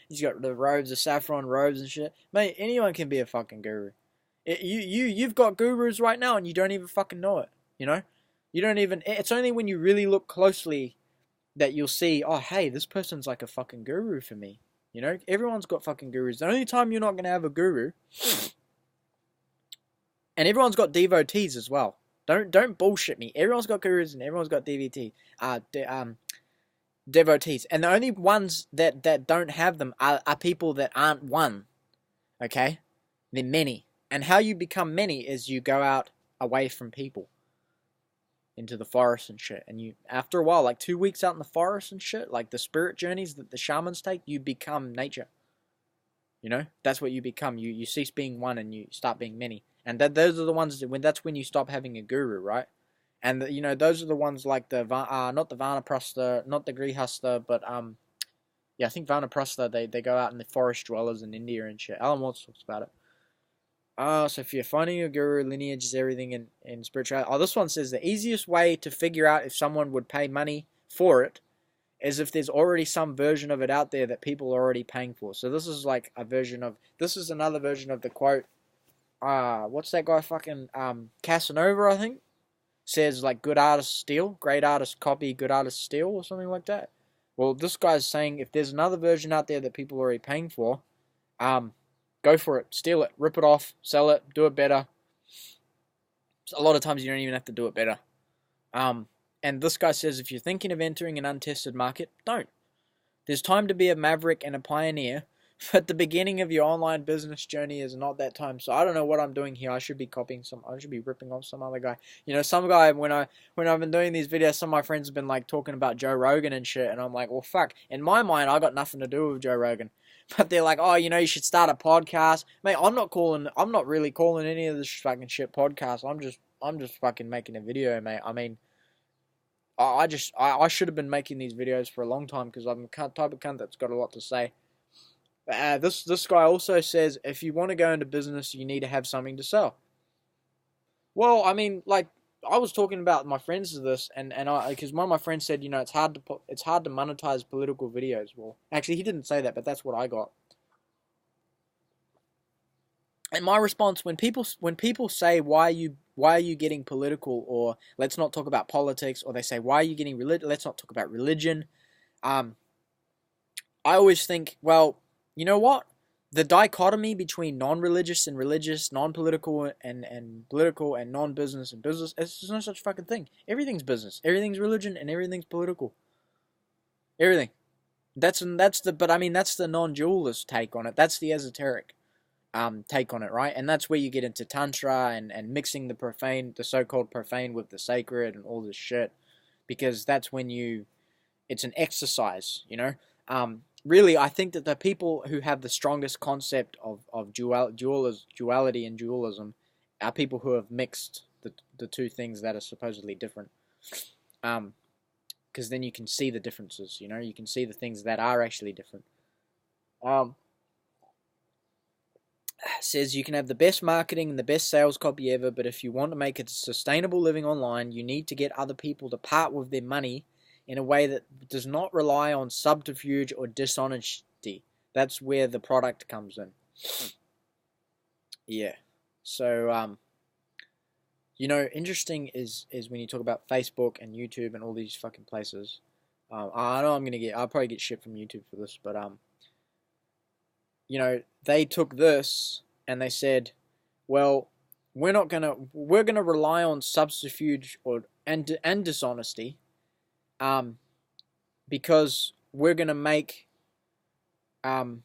he's got the robes, the saffron robes and shit. Mate, anyone can be a fucking guru. You've got gurus right now and you don't even fucking know it, You don't even... It's only when you really look closely that you'll see, oh, hey, this person's like a fucking guru for me. Everyone's got fucking gurus. The only time you're not going to have a guru, and everyone's got devotees as well. Don't bullshit me. Everyone's got gurus and everyone's got devotees. And the only ones that don't have them are people that aren't one. Okay? They're many. And how you become many is you go out away from people. Into the forest and shit. And you, after a while, like 2 weeks out in the forest and shit, like the spirit journeys that the shamans take, you become nature. That's what you become. You cease being one and you start being many. And those are the ones that's when you stop having a guru, right? And those are the ones like not the Vanaprastha, not the Grihastha, but I think Vanaprastha, they go out in the forest dwellers in India and shit. Alan Watts talks about it. So if you're finding a guru, lineage is everything in spirituality. Oh, this one says the easiest way to figure out if someone would pay money for it is if there's already some version of it out there that people are already paying for. So this is like this is another version of the quote. What's that guy fucking, Casanova, I think? Says like, good artists steal, great artists copy, good artists steal, or something like that. Well, this guy's saying if there's another version out there that people are already paying for, go for it, steal it, rip it off, sell it, do it better. A lot of times you don't even have to do it better. And this guy says if you're thinking of entering an untested market, don't. There's time to be a maverick and a pioneer, but the beginning of your online business journey is not that time. So I don't know what I'm doing here. I should be ripping off some other guy. Some guy, when I've been doing these videos, some of my friends have been like talking about Joe Rogan and shit, and I'm like, well, fuck. In my mind, I got nothing to do with Joe Rogan. But they're like, oh, you should start a podcast. Mate, I'm not really calling any of this fucking shit podcast. I'm just fucking making a video, mate. I mean, I should have been making these videos for a long time because I'm the type of cunt that's got a lot to say. This guy also says if you want to go into business, you need to have something to sell. Well, I mean, like, I was talking about my friends to this, and because one of my friends said, it's hard to monetize political videos. Well, actually, he didn't say that, but that's what I got. And my response when people say why are you getting political, or let's not talk about politics, or they say why are you getting let's not talk about religion. Um, I always think, well, you know what? The dichotomy between non-religious and religious, non-political and political, and non-business and business, there's no such fucking thing. Everything's business, everything's religion, and everything's political. Everything. That's the but I mean that's the non-dualist take on it. That's the esoteric take on it, right? And that's where you get into tantra and mixing the profane, the so-called profane, with the sacred and all this shit, because that's when it's an exercise, you know. Really, I think that the people who have the strongest concept of duality and dualism are people who have mixed the two things that are supposedly different. Because then you can see the differences, you know. You can see the things that are actually different. Says you can have the best marketing and the best sales copy ever, but if you want to make a sustainable living online, you need to get other people to part with their money in a way that does not rely on subterfuge or dishonesty. That's where the product comes in. Yeah. So, interesting is when you talk about Facebook and YouTube and all these fucking places. I know I'll probably get shit from YouTube for this, but they took this and they said, well, we're gonna rely on subterfuge and dishonesty, because we're gonna make the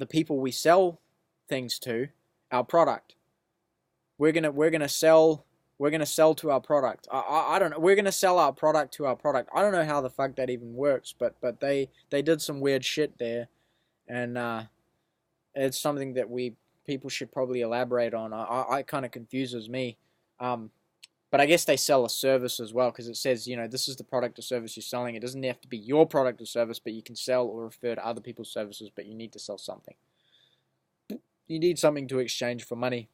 people we sell things to our product. We're gonna sell to our product. I don't know. We're gonna sell our product to our product. I don't know how the fuck that even works, but they did some weird shit there, and it's something that people should probably elaborate on. I kind of confuses me. But I guess they sell a service as well, because it says, this is the product or service you're selling. It doesn't have to be your product or service, but you can sell or refer to other people's services, but you need to sell something. You need something to exchange for money.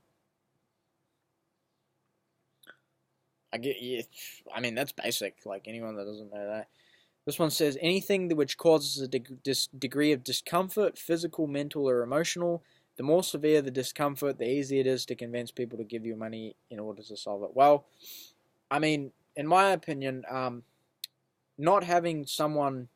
I mean, that's basic, like anyone that doesn't know that. This one says, anything which causes a degree of discomfort, physical, mental, or emotional, the more severe the discomfort, the easier it is to convince people to give you money in order to solve it. Well, I mean, in my opinion, not having someone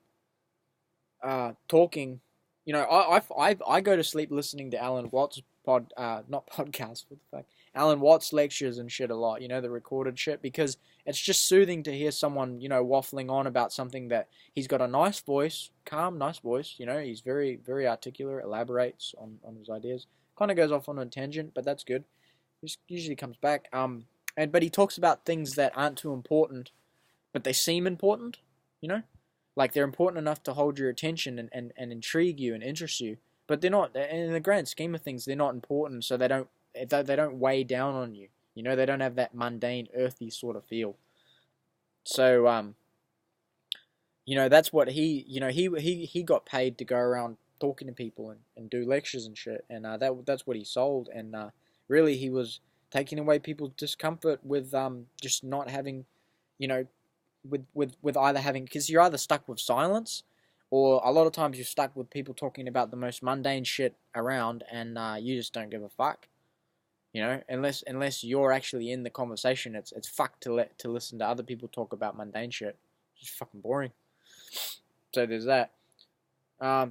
talking, I go to sleep listening to Alan Watts not podcast, what the fuck, Alan Watts lectures and shit a lot, the recorded shit, because it's just soothing to hear someone, waffling on about something that he's got a nice voice, calm, nice voice, he's very, very articulate, elaborates on his ideas, kind of goes off on a tangent, but that's good. He usually comes back, but he talks about things that aren't too important, but they seem important, like they're important enough to hold your attention and intrigue you and interest you, but they're not, in the grand scheme of things, they're not important, so they don't weigh down on you. They don't have that mundane, earthy sort of feel. So, that's what he got paid to go around talking to people and do lectures and shit, and that's what he sold, and really he was taking away people's discomfort with just not having, with either having, because you're either stuck with silence, or a lot of times you're stuck with people talking about the most mundane shit around, and you just don't give a fuck. Unless you're actually in the conversation, it's fucked to listen to other people talk about mundane shit. It's just fucking boring. So there's that.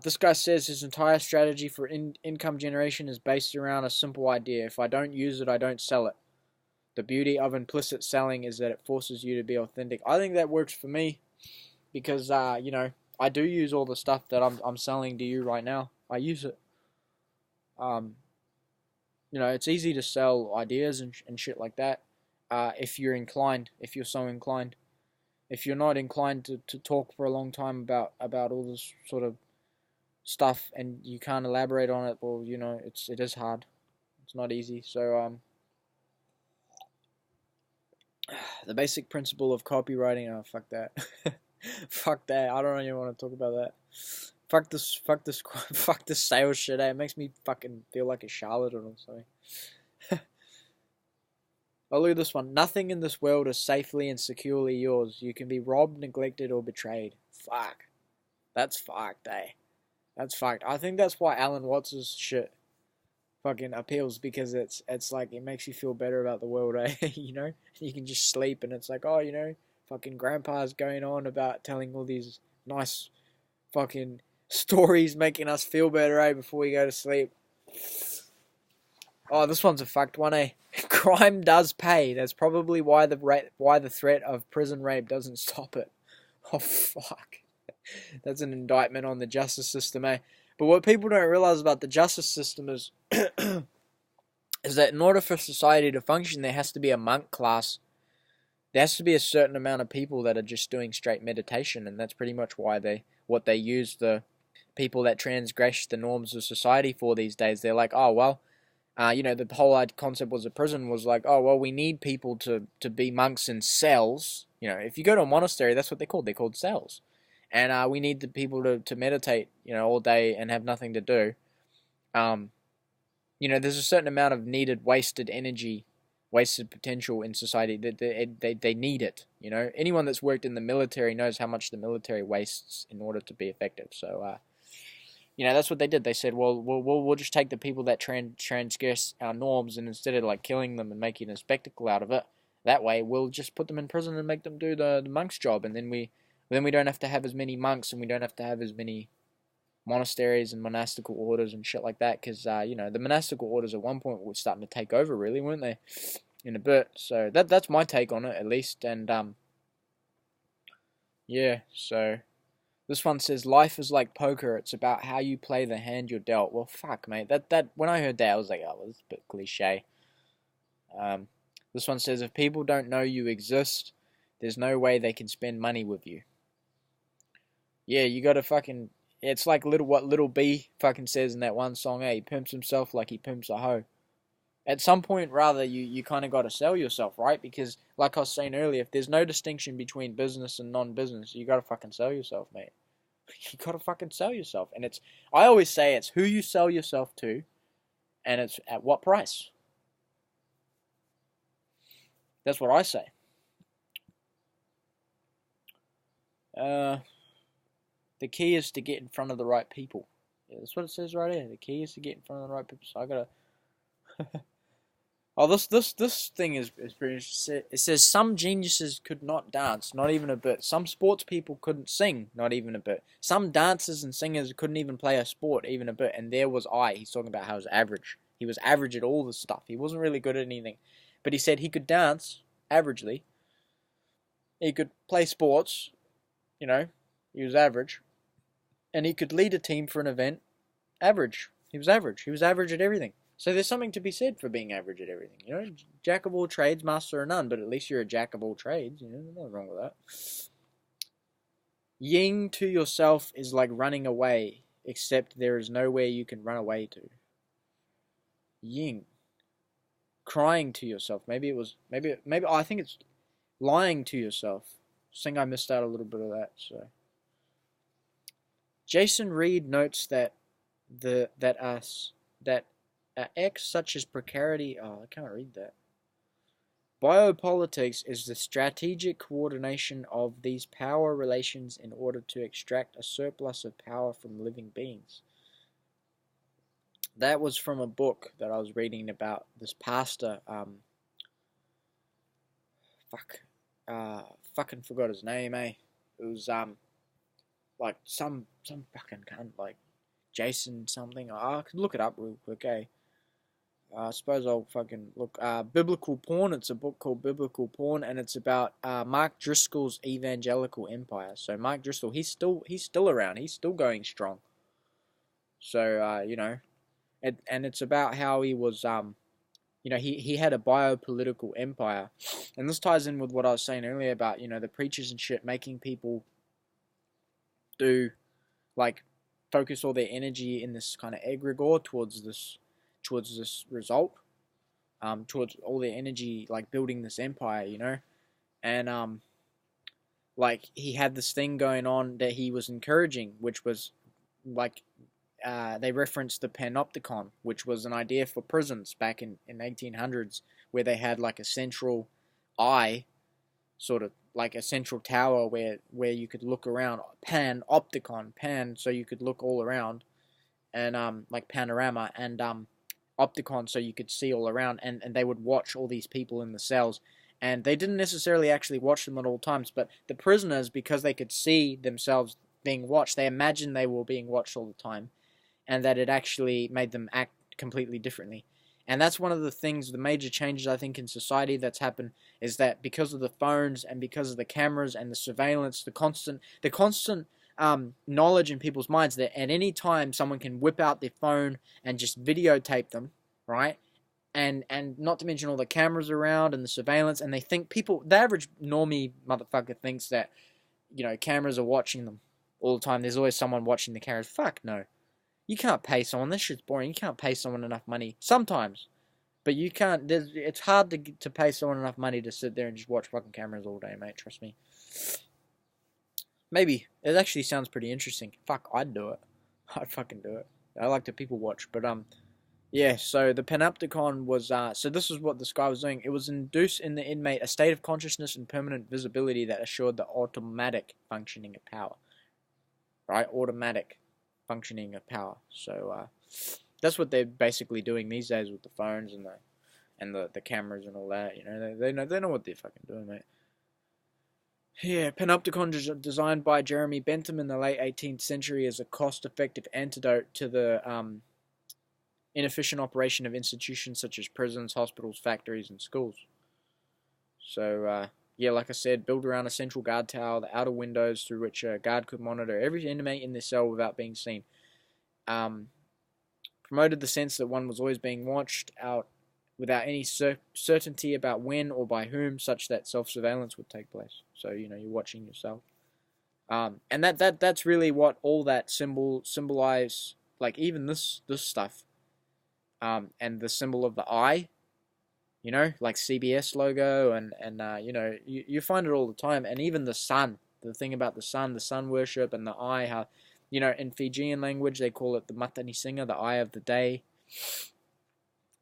This guy says his entire strategy for income generation is based around a simple idea: if I don't use it, I don't sell it. The beauty of implicit selling is that it forces you to be authentic. I think that works for me, because I do use all the stuff that I'm selling to you right now. I use it. It's easy to sell ideas and shit like that, if you're so inclined. If you're not inclined to talk for a long time about all this sort of stuff and you can't elaborate on it, well, it is hard. It's not easy. So, the basic principle of copywriting, oh, fuck that. Fuck that. I don't even want to talk about that. Fuck this sales shit. It makes me fucking feel like a charlatan or something. Oh, look at this one. Nothing in this world is safely and securely yours. You can be robbed, neglected, or betrayed. Fuck. That's fucked, eh? That's fucked. I think that's why Alan Watts' shit fucking appeals because it's like it makes you feel better about the world, eh? You know, you can just sleep and it's like, oh, you know, fucking grandpa's going on about telling all these nice fucking stories, making us feel better, eh? Before we go to sleep. Oh, this one's a fucked one, eh? Crime does pay. That's probably why the threat of prison rape doesn't stop it. Oh fuck. That's an indictment on the justice system, eh? But what people don't realize about the justice system is is that in order for society to function, there has to be a monk class. There has to be a certain amount of people that are just doing straight meditation, and that's pretty much why what they use the people that transgress the norms of society for these days. They're like, oh well, you know, the whole concept was a prison was like, oh well, we need people to be monks in cells. You know, if you go to a monastery, that's what they're called. They're called cells, and we need the people to meditate, you know, all day and have nothing to do. You know, there's a certain amount of needed wasted energy, wasted potential in society that they need it. You know, anyone that's worked in the military knows how much the military wastes in order to be effective. So, you know, that's what they did. They said, well, we'll just take the people that transgress our norms, and instead of like killing them and making a spectacle out of it, that way we'll just put them in prison and make them do the monk's job, and then we don't have to have as many monks, and we don't have to have as many monasteries and monastical orders and shit like that, because you know, the monastical orders at one point were starting to take over, really, weren't they? In a bit. So that's my take on it, at least. And yeah. So this one says, life is like poker. It's about how you play the hand you're dealt. Well, fuck, mate. That when I heard that, I was like, oh, that's a bit cliche. This one says, if people don't know you exist, there's no way they can spend money with you. Yeah, you gotta fucking. It's like what Little B fucking says in that one song, he pimps himself like he pimps a hoe. At some point, rather, you kind of got to sell yourself, right? Because, like I was saying earlier, if there's no distinction between business and non-business, you got to fucking sell yourself, mate. You got to fucking sell yourself. And I always say it's who you sell yourself to, and it's at what price. That's what I say. The key is to get in front of the right people. Yeah, that's what it says right here. The key is to get in front of the right people. So I gotta. Oh, this thing is pretty interesting. It says some geniuses could not dance, not even a bit. Some sports people couldn't sing, not even a bit. Some dancers and singers couldn't even play a sport, even a bit. And there was I. He's talking about how he was average. He was average at all this stuff. He wasn't really good at anything, but he said he could dance averagely. He could play sports, you know. He was average. And he could lead a team for an event, average. He was average. He was average at everything. So there's something to be said for being average at everything. You know, jack of all trades, master of none. But at least you're a jack of all trades. You know, there's nothing wrong with that. Ying to yourself is like running away, except there is nowhere you can run away to. Ying. Crying to yourself. Maybe I think it's lying to yourself. I think I missed out a little bit of that. So Jason Reed notes that X such as precarity. Oh, I can't read that. Biopolitics is the strategic coordination of these power relations in order to extract a surplus of power from living beings. That was from a book that I was reading about this pastor. Fucking forgot his name, eh? It was like some fucking cunt, like Jason something. I could look it up real quick, eh? I suppose I'll fucking look. Biblical Porn. It's a book called Biblical Porn, and it's about Mark Driscoll's evangelical empire. So Mark Driscoll, he's still around. He's still going strong. So you know, and it's about how he was you know, he had a biopolitical empire, and this ties in with what I was saying earlier about, you know, the preachers and shit making people do like focus all their energy in this kind of egregore towards this result, towards all their energy like building this empire, you know, and like he had this thing going on that he was encouraging, which was like they referenced the panopticon, which was an idea for prisons back in 1800s, where they had like a central eye, sort of like a central tower where you could look around, panopticon, so you could look all around, and like panorama, and opticon so you could see all around, and they would watch all these people in the cells. And they didn't necessarily actually watch them at all times, but the prisoners, because they could see themselves being watched, they imagined they were being watched all the time, and that it actually made them act completely differently. And that's one of the things, the major changes I think in society that's happened, is that because of the phones and because of the cameras and the surveillance, the constant knowledge in people's minds that at any time someone can whip out their phone and just videotape them, right? And not to mention all the cameras around and the surveillance, and they think the average normie motherfucker thinks that, cameras are watching them all the time. There's always someone watching the cameras. Fuck no. You can't pay someone. This shit's boring. You can't pay someone enough money. Sometimes. But you can't. It's hard to pay someone enough money to sit there and just watch fucking cameras all day, mate. Trust me. Maybe. It actually sounds pretty interesting. Fuck, I'd do it. I'd fucking do it. I like to people watch. But, yeah, so the panopticon was, so this is what this guy was doing. It was induced in the inmate a state of consciousness and permanent visibility that assured the automatic functioning of power. Right? Automatic functioning of power. So, that's what they're basically doing these days with the phones and the cameras and all that. They know what they're fucking doing, mate. Yeah, panopticon designed by Jeremy Bentham in the late 18th century as a cost-effective antidote to the inefficient operation of institutions such as prisons, hospitals, factories, and schools. So, yeah, like I said, built around a central guard tower, the outer windows through which a guard could monitor every inmate in their cell without being seen. Promoted the sense that one was always being watched out without any certainty about when or by whom, such that self-surveillance would take place. So, you're watching yourself. And that's really what all that symbolize, like even this stuff. And the symbol of the eye, like CBS logo, and you find it all the time. And even the sun, the thing about the sun worship, and the eye, how, in Fijian language they call it the Matani Singa, the eye of the day.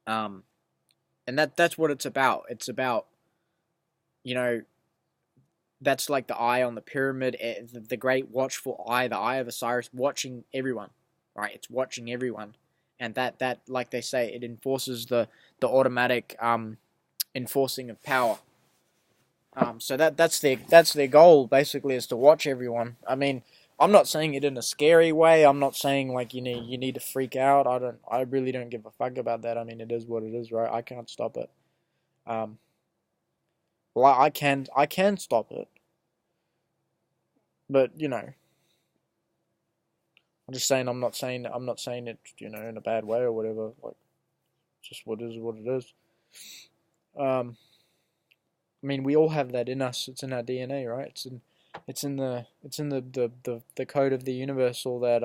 And that's what it's about. It's about, that's like the eye on the pyramid, the great watchful eye, the eye of Osiris, watching everyone, right? It's watching everyone. And that like they say, it enforces the automatic enforcing of power. So that's their goal, basically, is to watch everyone. I mean, I'm not saying it in a scary way. I'm not saying like you need to freak out. I really don't give a fuck about that. I mean, it is what it is, right? I can't stop it. Well, I can stop it, but I'm just saying I'm not saying it in a bad way or whatever. Like, just what is what it is. I mean, we all have that in us. It's in our DNA, right? It's in the code of the universe. All that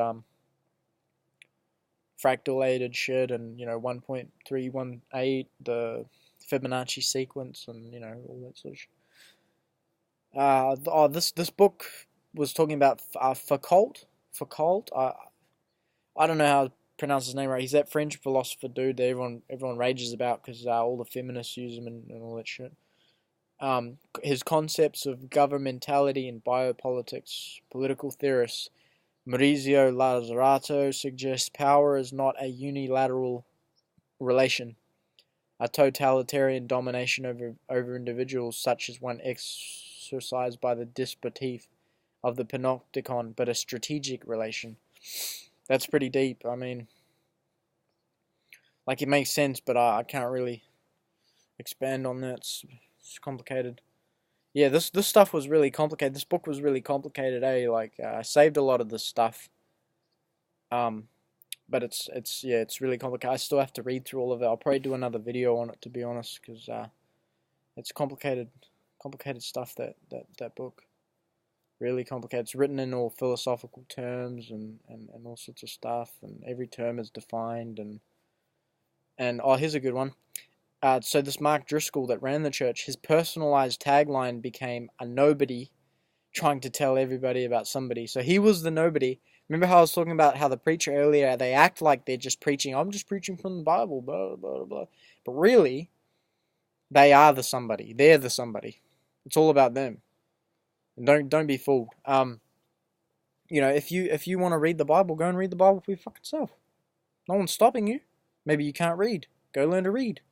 fractalated shit, and 1.318, the Fibonacci sequence, and all that sort of shit. This book was talking about Foucault. I don't know how to pronounce his name right. He's that French philosopher dude that everyone rages about because all the feminists use him and all that shit. His concepts of governmentality and biopolitics. Political theorist Maurizio Lazzarato suggests power is not a unilateral relation, a totalitarian domination over individuals such as one exercised by the despotive of the panopticon, but a strategic relation. That's pretty deep. I mean, like, it makes sense, but I can't really expand on that. It's complicated. Yeah, this stuff was really complicated. This book was really complicated, eh? Like, I saved a lot of this stuff. But it's really complicated. I still have to read through all of it. I'll probably do another video on it, to be honest, because it's complicated stuff, that book. Really complicated. It's written in all philosophical terms and all sorts of stuff, and every term is defined, and here's a good one. So this Mark Driscoll that ran the church, his personalized tagline became a nobody trying to tell everybody about somebody. So he was the nobody. Remember how I was talking about how the preacher earlier, they act like they're just preaching, I'm just preaching from the Bible, blah, blah, blah. But really, they are the somebody. They're the somebody. It's all about them. And don't be fooled. If you want to read the Bible, go and read the Bible for your fucking self. No one's stopping you. Maybe you can't read. Go learn to read.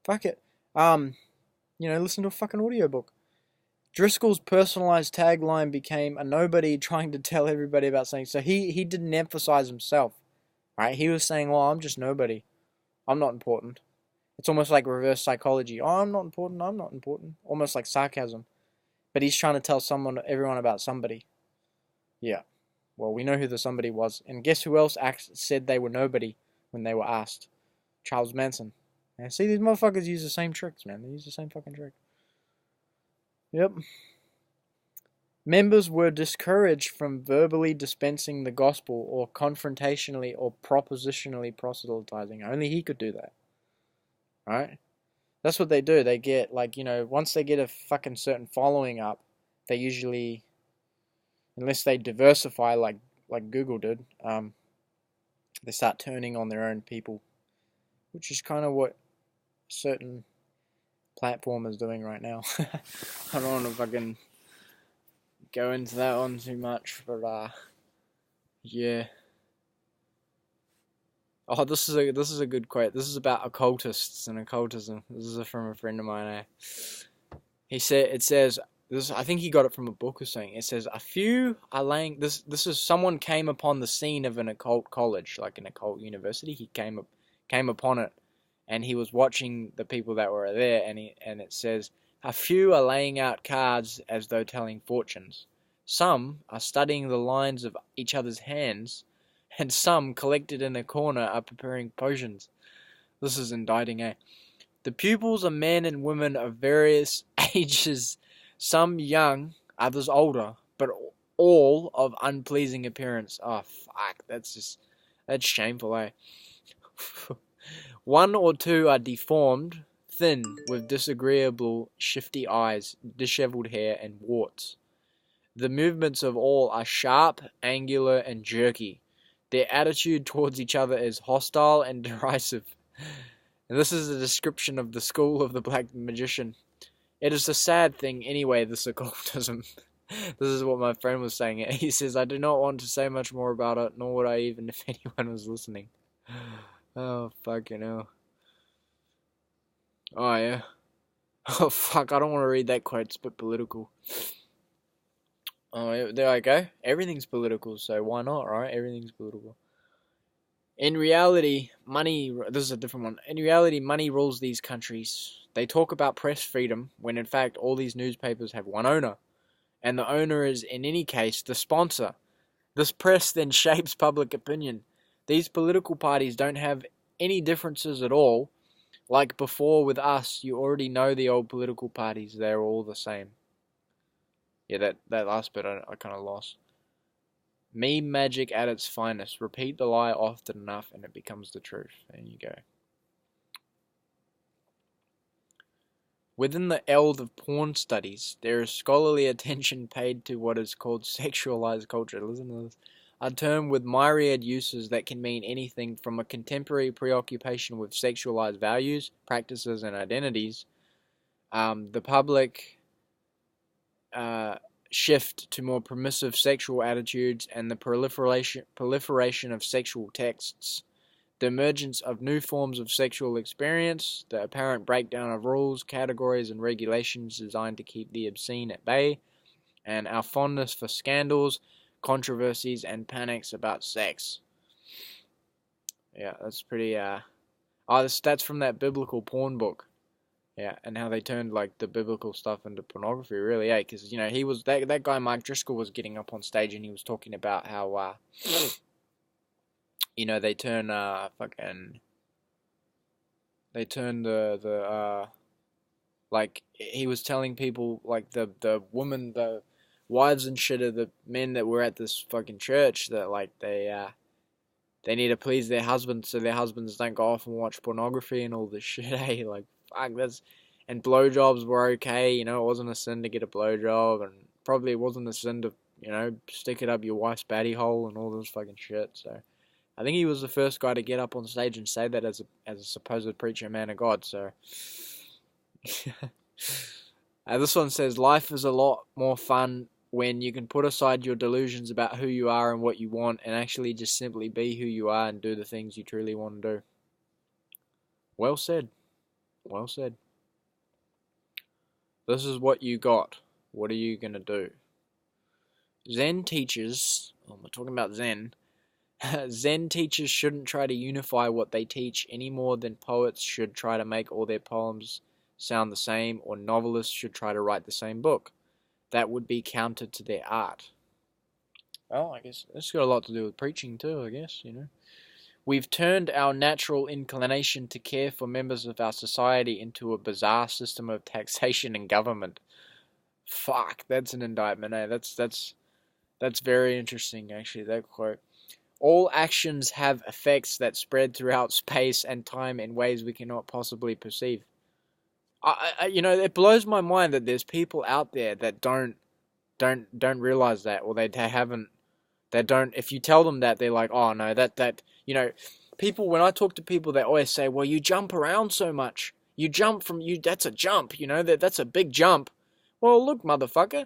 Fuck it. Listen to a fucking audiobook. Driscoll's personalized tagline became a nobody trying to tell everybody about something. So he didn't emphasize himself, right? He was saying, well, I'm just nobody. I'm not important. It's almost like reverse psychology. Oh, I'm not important. I'm not important. Almost like sarcasm. But he's trying to tell everyone about somebody. Yeah. Well, we know who the somebody was. And guess who else said they were nobody when they were asked? Charles Manson. And see, these motherfuckers use the same tricks, man. They use the same fucking trick. Yep. Members were discouraged from verbally dispensing the gospel or confrontationally or propositionally proselytizing. Only he could do that. Right? That's what they do. They get, once they get a fucking certain following up, they usually, unless they diversify like Google did, they start turning on their own people, which is kind of what certain platform is doing right now. I don't want to fucking go into that one too much, but yeah. Oh, this is a good quote. This is about occultists and occultism. This is from a friend of mine. It says this. I think he got it from a book or something. It says a few are laying. This is someone came upon the scene of an occult college, like an occult university. He came upon it, and he was watching the people that were there, and it says a few are laying out cards as though telling fortunes. Some are studying the lines of each other's hands, and some, collected in a corner, are preparing potions. This is indicting, eh? The pupils are men and women of various ages, some young, others older, but all of unpleasing appearance. Oh, fuck, that's shameful, eh? One or two are deformed, thin, with disagreeable, shifty eyes, dishevelled hair, and warts. The movements of all are sharp, angular, and jerky. Their attitude towards each other is hostile and derisive. And this is a description of the school of the black magician. It is a sad thing anyway, this occultism. This is what my friend was saying. He says, I do not want to say much more about it, nor would I even if anyone was listening. Oh, fucking hell. Oh, yeah. Oh, fuck, I don't want to read that quote. It's a bit political. Oh, there I go. Everything's political, so why not, right? Everything's political. In reality, this is a different one. In reality, money rules these countries. They talk about press freedom, when in fact all these newspapers have one owner. And the owner is, in any case, the sponsor. This press then shapes public opinion. These political parties don't have any differences at all. Like before with us, you already know the old political parties. They're all the same. Yeah, that last bit I kind of lost. Meme magic at its finest. Repeat the lie often enough and it becomes the truth. There you go. Within the eld of porn studies, there is scholarly attention paid to what is called sexualized culture. Listen to this. A term with myriad uses that can mean anything from a contemporary preoccupation with sexualized values, practices, and identities. The public shift to more permissive sexual attitudes and the proliferation of sexual texts, the emergence of new forms of sexual experience, the apparent breakdown of rules, categories, and regulations designed to keep the obscene at bay, and our fondness for scandals, controversies, and panics about sex. Yeah, that's pretty, that's from that biblical porn book. Yeah, and how they turned, the biblical stuff into pornography, really, yeah, because, he was, that guy, Mike Driscoll, was getting up on stage and he was talking about how, they turn, he was telling people, the women, the wives and shit of the men that were at this fucking church, that, they need to please their husbands so their husbands don't go off and watch pornography and all this shit, eh? Fuck, and blowjobs were okay, it wasn't a sin to get a blowjob, and probably it wasn't a sin to, stick it up your wife's batty hole and all this fucking shit, so. I think he was the first guy to get up on stage and say that as a supposed preacher, man of God, so. This one says, life is a lot more fun when you can put aside your delusions about who you are and what you want and actually just simply be who you are and do the things you truly want to do. Well said. Well said. This is what you got. What are you going to do? Zen teachers, we're talking about Zen. Zen teachers shouldn't try to unify what they teach any more than poets should try to make all their poems sound the same, or novelists should try to write the same book. That would be counter to their art. Well, I guess it's got a lot to do with preaching too, I guess, We've turned our natural inclination to care for members of our society into a bizarre system of taxation and government. Fuck, that's an indictment, eh? That's very interesting, actually, that quote. All actions have effects that spread throughout space and time in ways we cannot possibly perceive. It blows my mind that there's people out there that don't realize that, or they haven't. They don't. If you tell them that, they're like, "Oh no, that." People. When I talk to people, they always say, "Well, you jump around so much. You jump from you. That's a jump. That's a big jump." Well, look, motherfucker.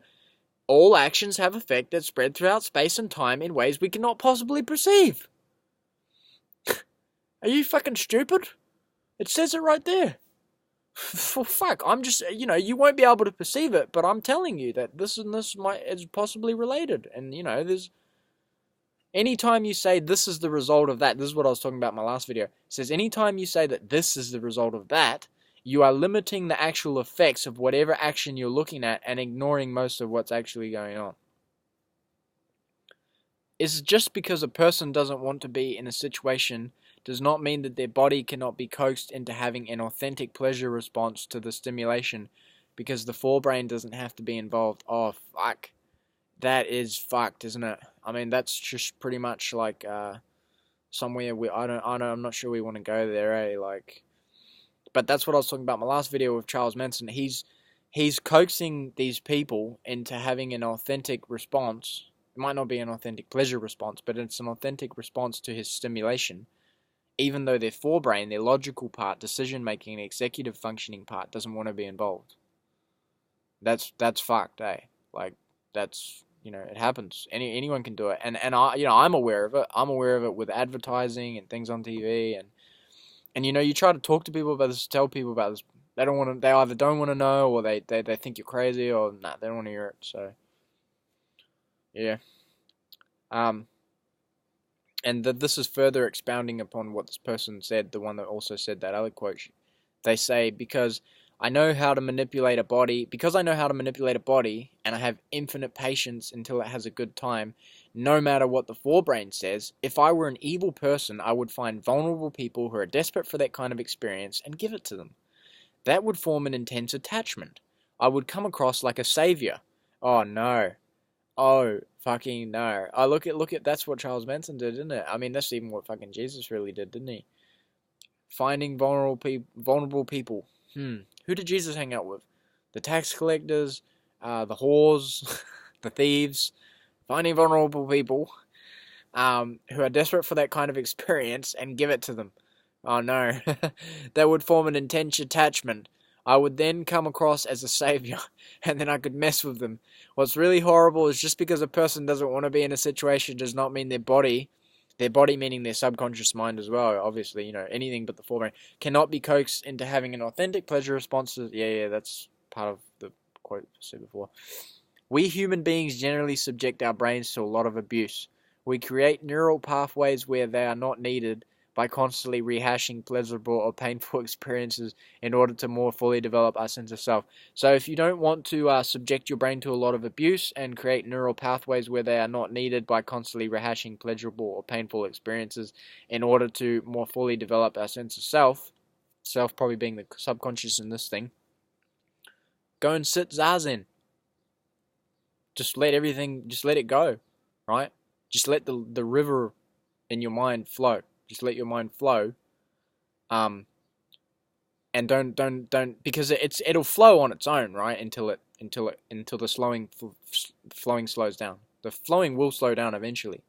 All actions have effect that spread throughout space and time in ways we cannot possibly perceive. Are you fucking stupid? It says it right there. For fuck, I'm just, you won't be able to perceive it, but I'm telling you that this and this is possibly related. And, there's, anytime you say this is the result of that, this is what I was talking about in my last video. It says anytime you say that this is the result of that, you are limiting the actual effects of whatever action you're looking at and ignoring most of what's actually going on. It's just because a person doesn't want to be in a situation does not mean that their body cannot be coaxed into having an authentic pleasure response to the stimulation, because the forebrain doesn't have to be involved. Oh, fuck. That is fucked, isn't it? I mean, that's just pretty much like somewhere I'm not sure we want to go there, eh? But that's what I was talking about in my last video with Charles Manson. He's coaxing these people into having an authentic response. It might not be an authentic pleasure response, but it's an authentic response to his stimulation, even though their forebrain, their logical part, decision-making, and executive functioning part doesn't want to be involved. That's fucked, eh? That's, it happens. Anyone can do it. And I'm aware of it. I'm aware of it with advertising and things on TV. And you try to talk to people about this, tell people about this. They either don't want to know, or they think you're crazy, or they don't want to hear it. So, yeah. And this is further expounding upon what this person said, the one that also said that other quote. They say, because I know how to manipulate a body, and I have infinite patience until it has a good time, no matter what the forebrain says, if I were an evil person, I would find vulnerable people who are desperate for that kind of experience and give it to them. That would form an intense attachment. I would come across like a savior. Oh no. Oh, fucking no. Look at, that's what Charles Manson did, isn't it? I mean, that's even what fucking Jesus really did, didn't he? Finding vulnerable people. Who did Jesus hang out with? The tax collectors, the whores, the thieves. Finding vulnerable people who are desperate for that kind of experience and give it to them. Oh no. That would form an intense attachment. I would then come across as a savior, and then I could mess with them. What's really horrible is just because a person doesn't want to be in a situation does not mean their body meaning their subconscious mind as well, obviously, anything but the forebrain, cannot be coaxed into having an authentic pleasure response to, that's part of the quote I said before. We human beings generally subject our brains to a lot of abuse. We create neural pathways where they are not needed by constantly rehashing pleasurable or painful experiences in order to more fully develop our sense of self. So if you don't want to subject your brain to a lot of abuse and create neural pathways where they are not needed by constantly rehashing pleasurable or painful experiences in order to more fully develop our sense of self probably being the subconscious in this thing, go and sit zazen. Just let it go, right? Just let the river in your mind flow. Just let your mind flow, and don't because it'll flow on its own, right? Until the flowing slows down. The flowing will slow down eventually,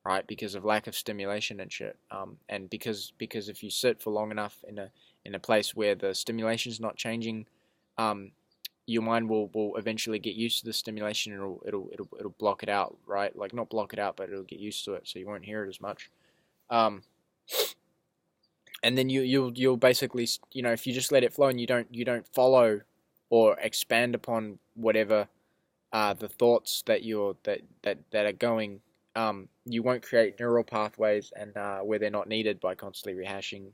right? Because of lack of stimulation and shit. And because if you sit for long enough in a place where the stimulation's not changing, your mind will eventually get used to the stimulation, and it'll block it out, right? Like, not block it out, but it'll get used to it, so you won't hear it as much. And then you'll basically, if you just let it flow and you don't follow or expand upon whatever the thoughts that are going, you won't create neural pathways and where they're not needed by constantly rehashing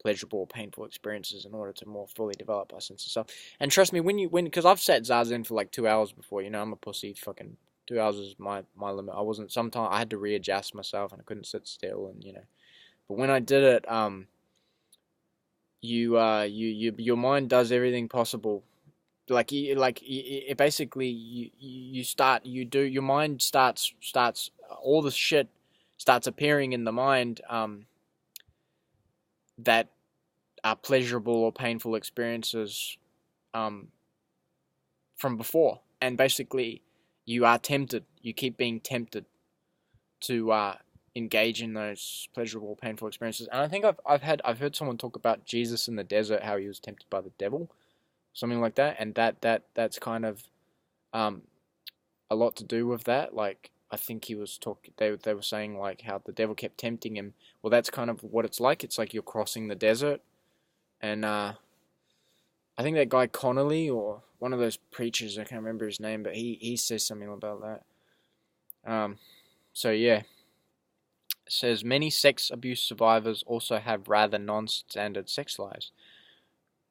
pleasurable or painful experiences in order to more fully develop our sense of self. And trust me, because I've sat Zazen for like 2 hours before, I'm a pussy. Fucking 2 hours is my limit. Sometimes I had to readjust myself and I couldn't sit still, and but when I did it, your mind does everything possible. It basically, your mind starts all the shit starts appearing in the mind, that are pleasurable or painful experiences, from before, and basically you keep being tempted to engage in those pleasurable, painful experiences. And I think I've heard someone talk about Jesus in the desert, how he was tempted by the devil, something like that, and that's kind of a lot to do with that. Like, I think he was talking. They were saying like how the devil kept tempting him. Well, that's kind of what it's like. It's like you're crossing the desert, and I think that guy Connolly, or one of those preachers, I can't remember his name, but he says something about that. So yeah. It says many sex abuse survivors also have rather non-standard sex lives.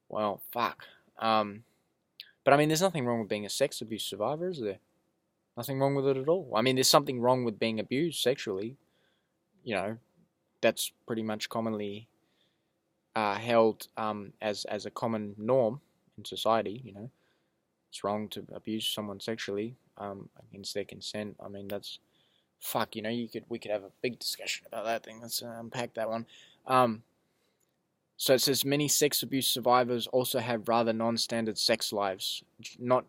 Well, fuck. But I mean, there's nothing wrong with being a sex abuse survivor, is there? Nothing wrong with it at all. I mean, there's something wrong with being abused sexually. That's pretty much commonly held as a common norm in society. It's wrong to abuse someone sexually against their consent. I mean, that's fuck. We could have a big discussion about that thing. Let's unpack that one. So it says many sex abuse survivors also have rather non-standard sex lives, not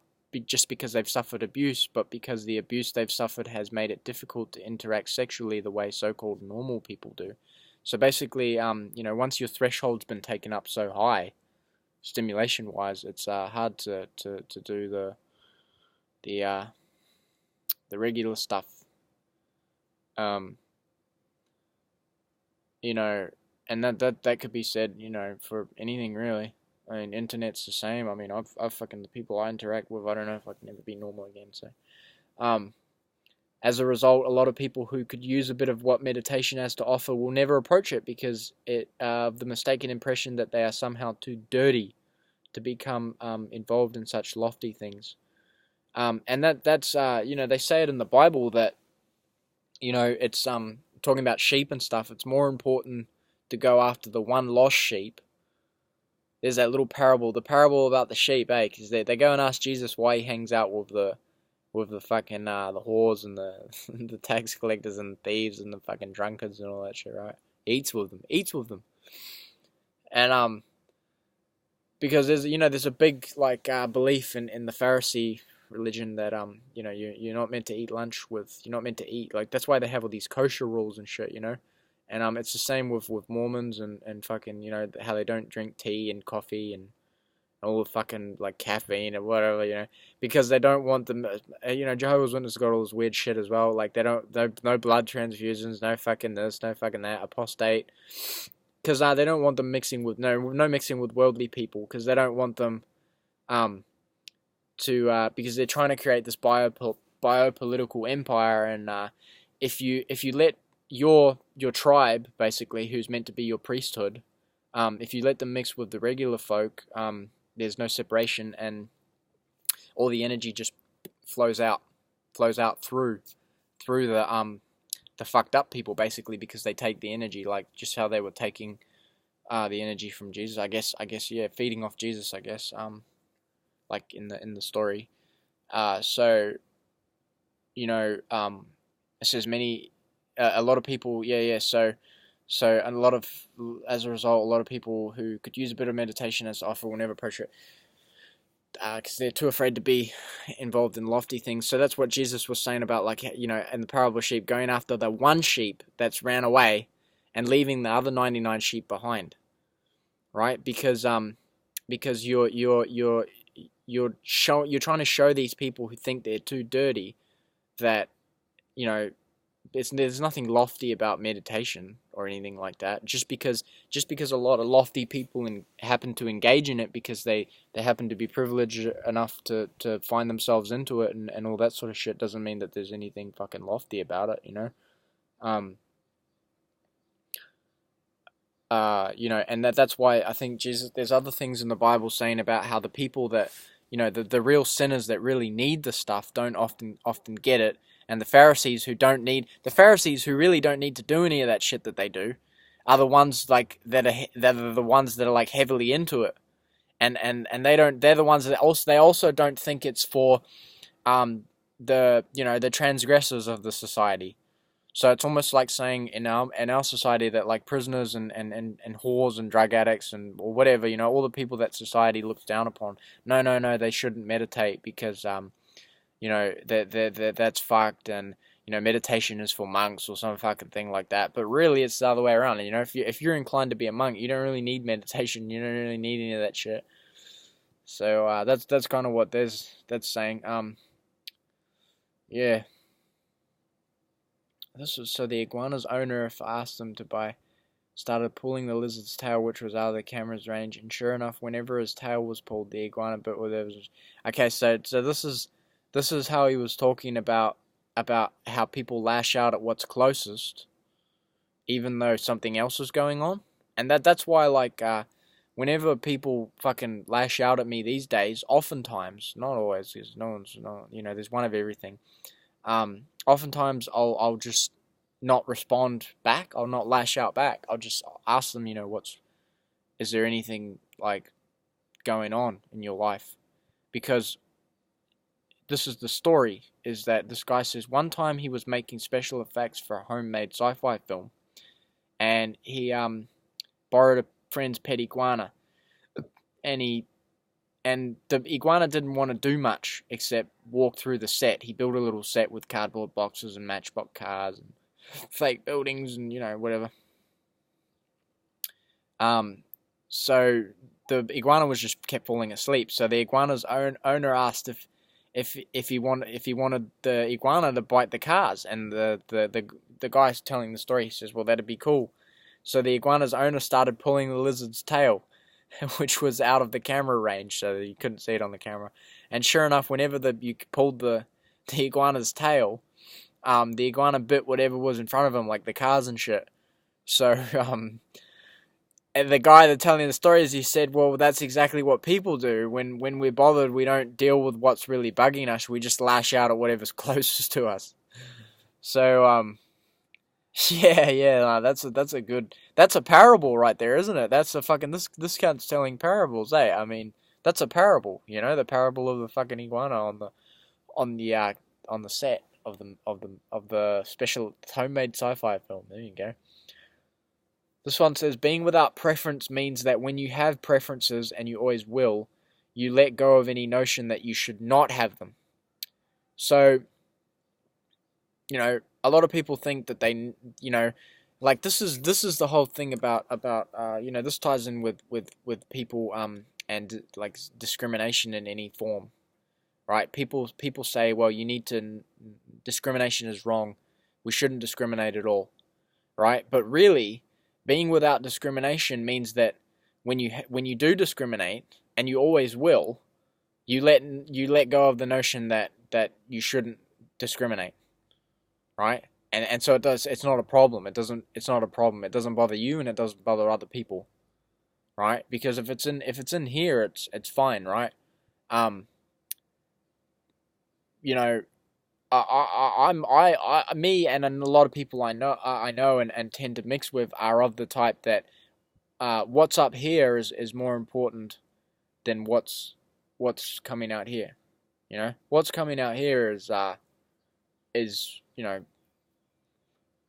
just because they've suffered abuse, but because the abuse they've suffered has made it difficult to interact sexually the way so-called normal people do. So basically, once your threshold's been taken up so high, stimulation-wise, it's hard to do the regular stuff. And that could be said, for anything really. I mean, internet's the same. I mean, I've fucking, the people I interact with, I don't know if I can ever be normal again. So, as a result, a lot of people who could use a bit of what meditation has to offer will never approach it because of the mistaken impression that they are somehow too dirty to become involved in such lofty things. And that's they say it in the Bible that, it's talking about sheep and stuff. It's more important to go after the one lost sheep. There's that little parable, the parable about the sheep, because they go and ask Jesus why he hangs out with the fucking the whores and the the tax collectors and thieves and the fucking drunkards and all that shit, right? Eats with them, and because there's a big belief in the Pharisee religion that you're not meant to eat lunch with, you're not meant to eat, that's why they have all these kosher rules and shit, and it's the same with Mormons and fucking how they don't drink tea and coffee and all the fucking caffeine or whatever, because they don't want them. Jehovah's Witnesses got all this weird shit as well. They don't, no blood transfusions, no fucking this, no fucking that, apostate, because they don't want them mixing with no mixing with worldly people, because they don't want them because they're trying to create this biopolitical empire, and if you let your tribe, basically, who's meant to be your priesthood, if you let them mix with the regular folk, there's no separation, and all the energy just flows out through the fucked up people, basically, because they take the energy, just how they were taking the energy from Jesus, I guess, yeah, feeding off Jesus, I guess, in the story. So it says many, a lot of people, so as a result, a lot of people who could use a bit of meditation as offer will never approach it, because they're too afraid to be involved in lofty things. So that's what Jesus was saying about, in the parable of sheep, going after the one sheep that's ran away and leaving the other 99 sheep behind, right? Because you're trying to show these people who think they're too dirty that, you know, there's nothing lofty about meditation or anything like that. Just because a lot of lofty people happen to engage in it because they happen to be privileged enough to find themselves into it and all that sort of shit doesn't mean that there's anything fucking lofty about it, you know. You know, and that's why I think Jesus. There's other things in the Bible saying about how the people that, you know, the real sinners that really need the stuff don't often get it, and the Pharisees who really don't need to do any of that shit that they do, are the ones like that are the ones that are like heavily into it, and they're the ones that also don't think it's for the transgressors of the society. So it's almost like saying in our society that like prisoners and whores and drug addicts and or whatever, you know, all the people that society looks down upon, no, they shouldn't meditate because you know, that's fucked, and you know, meditation is for monks or some fucking thing like that. But really, it's the other way around. You know, if you're inclined to be a monk, you don't really need meditation. You don't really need any of that shit. So that's kind of what that's saying. Yeah. This was so the iguana's owner, if I asked them to buy, started pulling the lizard's tail, which was out of the camera's range, and sure enough, whenever his tail was pulled, the iguana bit whatever. Okay, so this is how he was talking about how people lash out at what's closest, even though something else is going on, and that's why like whenever people fucking lash out at me these days, oftentimes, not always, because no one's not, you know, there's one of everything. Oftentimes I'll just not respond back. I'll not lash out back. I'll just ask them, you know, is there anything like going on in your life? Because this is the story, is that this guy says one time he was making special effects for a homemade sci-fi film, and he borrowed a friend's pet iguana, and the iguana didn't want to do much except walk through the set. He built a little set with cardboard boxes and matchbox cars and fake buildings and, you know, whatever. So the iguana was just kept falling asleep. So the iguana's owner asked if he wanted the iguana to bite the cars, and the guy's telling the story. He says, well, that'd be cool. So the iguana's owner started pulling the lizard's tail, which was out of the camera range, so you couldn't see it on the camera. And sure enough, whenever you pulled the iguana's tail, the iguana bit whatever was in front of him, like the cars and shit. So, and the guy that telling the stories, he said, well, that's exactly what people do. When we're bothered, we don't deal with what's really bugging us. We just lash out at whatever's closest to us. So, yeah, that's a parable right there, isn't it? That's a fucking, this cunt's telling parables, eh? I mean, that's a parable, you know, the parable of the fucking iguana on the set of the special homemade sci-fi film. There you go. This one says, being without preference means that when you have preferences, and you always will, you let go of any notion that you should not have them. So, you know, a lot of people think that they, you know, like this is the whole thing about you know, this ties in with people and like discrimination in any form, right? People say, well, discrimination is wrong. We shouldn't discriminate at all, right? But really, being without discrimination means that when you do discriminate, and you always will, you let go of the notion that you shouldn't discriminate, right? And so it's not a problem. It's not a problem. It doesn't bother you, and it doesn't bother other people, right? Because if it's in here, it's fine, right? You know, me and a lot of people I know and tend to mix with are of the type that what's up here is more important than what's coming out here. You know, what's coming out here is you know,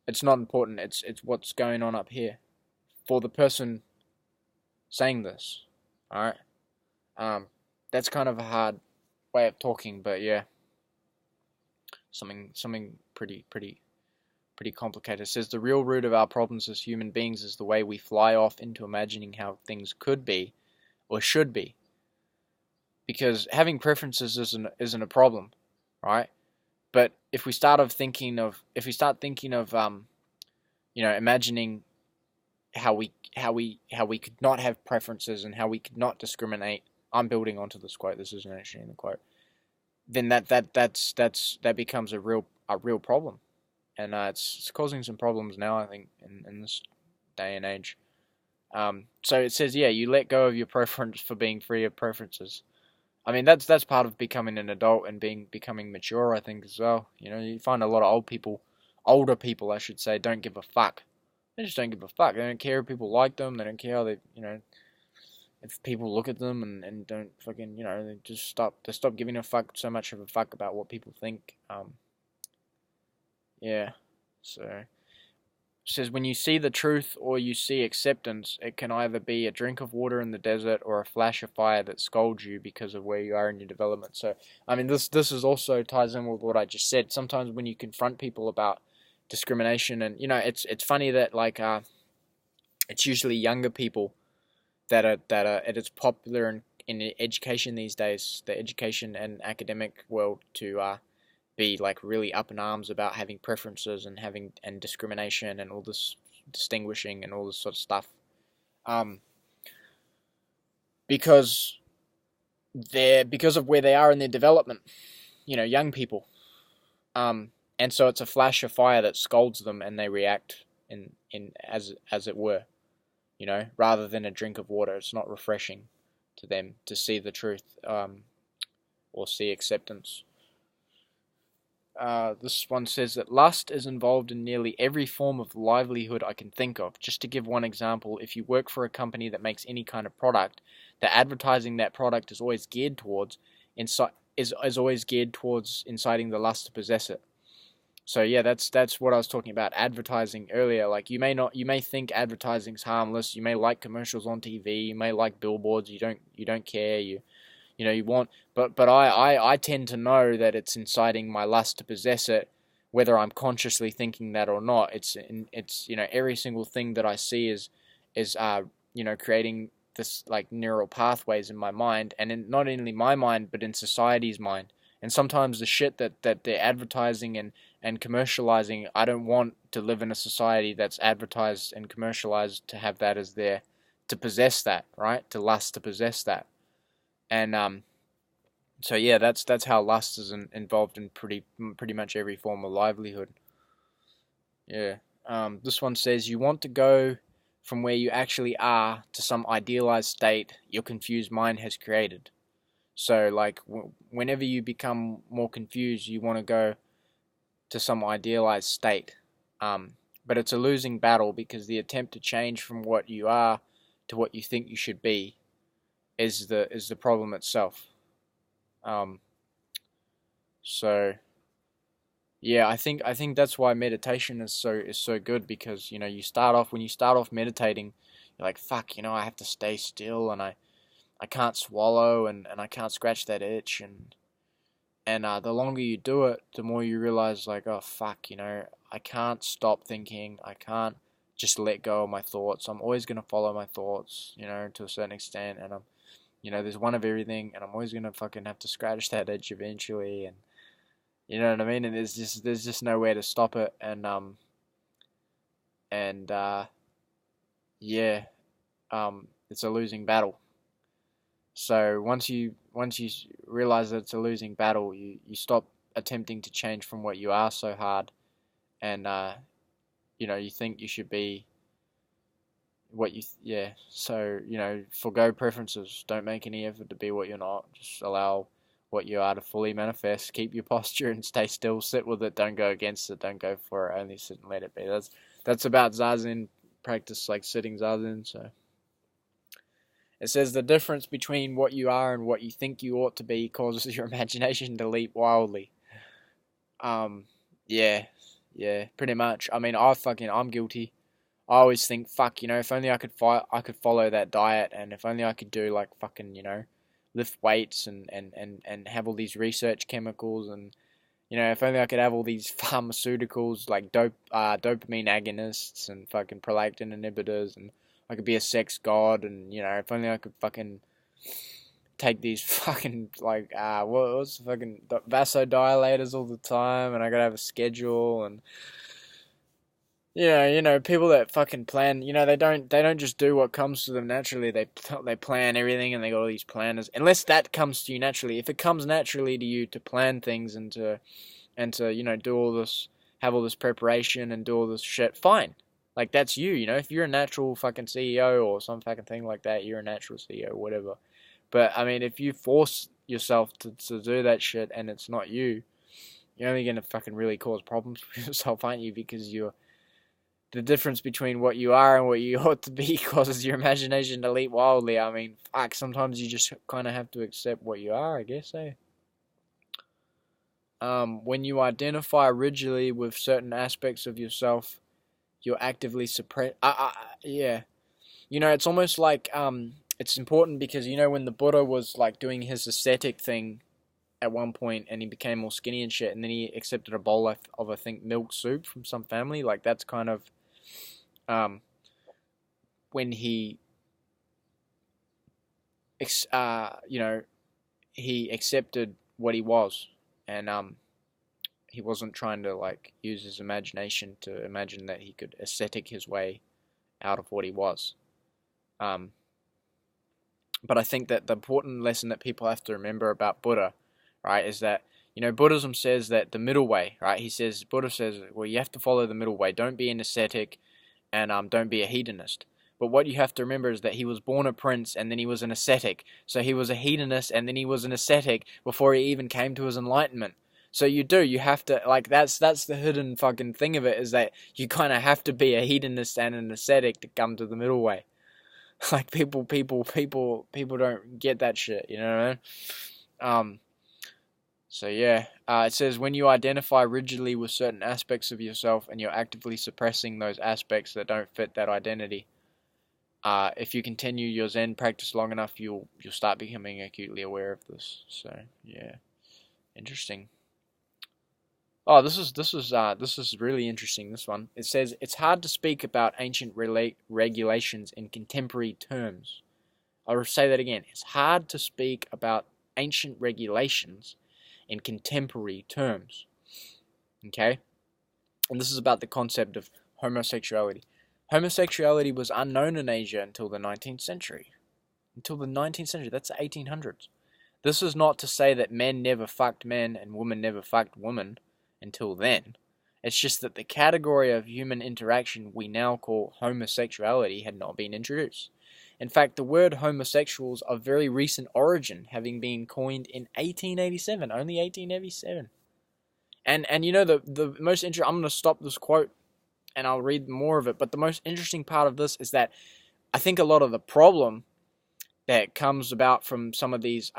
it's not important. It's what's going on up here for the person saying this. All right. That's kind of a hard way of talking, but yeah, something pretty complicated. It says the real root of our problems as human beings is the way we fly off into imagining how things could be or should be. because having preferences isn't a problem, right? But if we start thinking of imagining how we could not have preferences and how we could not discriminate. I'm building onto this quote. This isn't actually in the quote. Then that becomes a real problem, and it's causing some problems now. I think in this day and age. So it says, yeah, you let go of your preference for being free of preferences. I mean, that's part of becoming an adult and becoming mature, I think, as well. You find a lot of older people, I should say, don't give a fuck. They just don't give a fuck. They don't care if people like them. They don't care how if people look at them and don't fucking, they just stop giving a fuck, so much of a fuck about what people think. Yeah. So it says, when you see the truth or you see acceptance, it can either be a drink of water in the desert or a flash of fire that scalds you because of where you are in your development. So, I mean, this is also ties in with what I just said. Sometimes when you confront people about discrimination, and it's funny that it's usually younger people that are it's popular in education these days, the education and academic world, to be like really up in arms about having preferences and discrimination and all this distinguishing and all this sort of stuff, because of where they are in their development, young people, and so it's a flash of fire that scalds them and they react in as it were, rather than a drink of water. It's not refreshing to them to see the truth, or see acceptance. This one says that lust is involved in nearly every form of livelihood I can think of. Just to give one example, if you work for a company that makes any kind of product, the advertising that product is always geared towards inciting the lust to possess it. So yeah, that's what I was talking about advertising earlier. Like, you may think advertising's harmless. You may like commercials on TV. You may like billboards. You don't care. You want, but I tend to know that it's inciting my lust to possess it, whether I'm consciously thinking that or not. It's every single thing that I see is creating this like neural pathways in my mind, and in not only my mind but in society's mind. And sometimes the shit that they're advertising and commercializing, I don't want to live in a society that's advertised and commercialized to have that as their, to possess that, right? To lust to possess that. And so yeah, that's how lust is involved in pretty much every form of livelihood. Yeah. This one says, you want to go from where you actually are to some idealized state your confused mind has created. So like whenever you become more confused, you want to go to some idealized state. But it's a losing battle, because the attempt to change from what you are to what you think you should be is the problem itself. So yeah, I think that's why meditation is so good, because when you start off meditating, you're like, fuck, I have to stay still, and I can't swallow, and I can't scratch that itch, and the longer you do it, the more you realize, like, oh fuck, I can't stop thinking. I can't just let go of my thoughts. I'm always gonna follow my thoughts, to a certain extent, and there's one of everything, and I'm always gonna fucking have to scratch that itch eventually, and you know what I mean. And there's just nowhere to stop it, and yeah, it's a losing battle. So once you realize that it's a losing battle, you stop attempting to change from what you are so hard, and you think you should be what you so forgo preferences. Don't make any effort to be what you're not. Just allow what you are to fully manifest. Keep your posture and stay still. Sit with it. Don't go against it. Don't go for it. Only sit and let it be. That's about zazen practice, like sitting zazen. So it says the difference between what you are and what you think you ought to be causes your imagination to leap wildly. Yeah, pretty much. I mean, I'm guilty. I always think, fuck, if only I could follow that diet, and if only I could do like fucking, lift weights and have all these research chemicals, and if only I could have all these pharmaceuticals like dopamine agonists and fucking prolactin inhibitors, and I could be a sex god, and if only I could fucking take these fucking, like, what's the fucking vasodilators all the time, and I gotta have a schedule, and people that fucking plan, they don't just do what comes to them naturally. They plan everything, and they got all these planners. Unless that comes to you naturally. If it comes naturally to you to plan things and to do all this, have all this preparation and do all this shit, fine. Like, that's you, If you're a natural fucking CEO or some fucking thing like that, you're a natural CEO, whatever. But I mean, if you force yourself to do that shit and it's not you, you're only gonna fucking really cause problems for yourself, aren't you? Because the difference between what you are and what you ought to be causes your imagination to leap wildly. I mean, fuck, sometimes you just kind of have to accept what you are, I guess, eh? When you identify rigidly with certain aspects of yourself, you're actively suppress. Yeah. It's almost like, it's important because, when the Buddha was, like, doing his ascetic thing at one point, and he became all skinny and shit, and then he accepted a bowl of I think, milk soup from some family, like, that's kind of, when he, he accepted what he was, and, he wasn't trying to, like, use his imagination to imagine that he could ascetic his way out of what he was. But I think that the important lesson that people have to remember about Buddha, right, is that, Buddhism says that the middle way, right, Buddha says, well, you have to follow the middle way. Don't be an ascetic, and don't be a hedonist. But what you have to remember is that he was born a prince, and then he was an ascetic. So he was a hedonist, and then he was an ascetic before he even came to his enlightenment. So you have to, like, that's the hidden fucking thing of it, is that you kind of have to be a hedonist and an ascetic to come to the middle way. Like, people don't get that shit, you know what I mean? So yeah, it says, when you identify rigidly with certain aspects of yourself and you're actively suppressing those aspects that don't fit that identity, if you continue your Zen practice long enough, you'll start becoming acutely aware of this. So yeah, interesting. Oh, this is really interesting, this one. It says, it's hard to speak about ancient regulations in contemporary terms. I'll say that again. It's hard to speak about ancient regulations in contemporary terms. Okay? And this is about the concept of homosexuality. Homosexuality was unknown in Asia until the 19th century. Until the 19th century. That's the 1800s. This is not to say that men never fucked men and women never fucked women until then. It's just that the category of human interaction we now call homosexuality had not been introduced. In fact, the word homosexuals of very recent origin, having been coined in 1887, only 1887. And the most interesting, I'm going to stop this quote and I'll read more of it, but the most interesting part of this is that I think a lot of the problem that comes about from some of these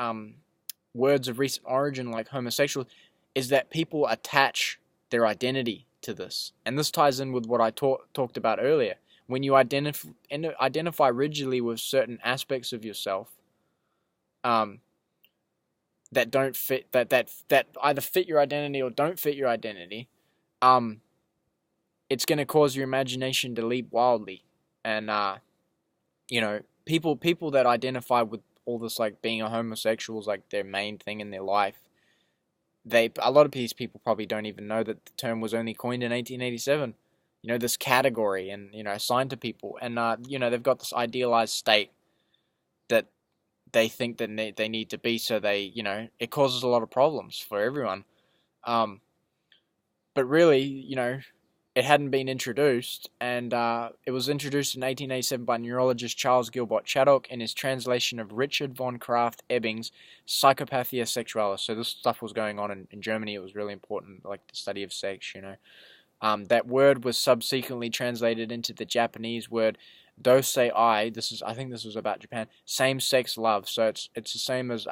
words of recent origin, like homosexual, is that people attach their identity to this. And this ties in with what I talked about earlier. When you identify rigidly with certain aspects of yourself that don't fit, that either fit your identity or don't fit your identity, it's going to cause your imagination to leap wildly. And people that identify with all this, like, being a homosexual is like their main thing in their life, a lot of these people probably don't even know that the term was only coined in 1887. This category, and, assigned to people. And, they've got this idealized state that they think that they need to be, so they, it causes a lot of problems for everyone. But really, it hadn't been introduced, and it was introduced in 1887 by neurologist Charles Gilbert Chaddock in his translation of Richard von Krafft-Ebing's Psychopathia Sexualis. So this stuff was going on in Germany. It was really important, like the study of sex, That word was subsequently translated into the Japanese word dosei. I think this was about Japan. Same-sex love. So it's the same as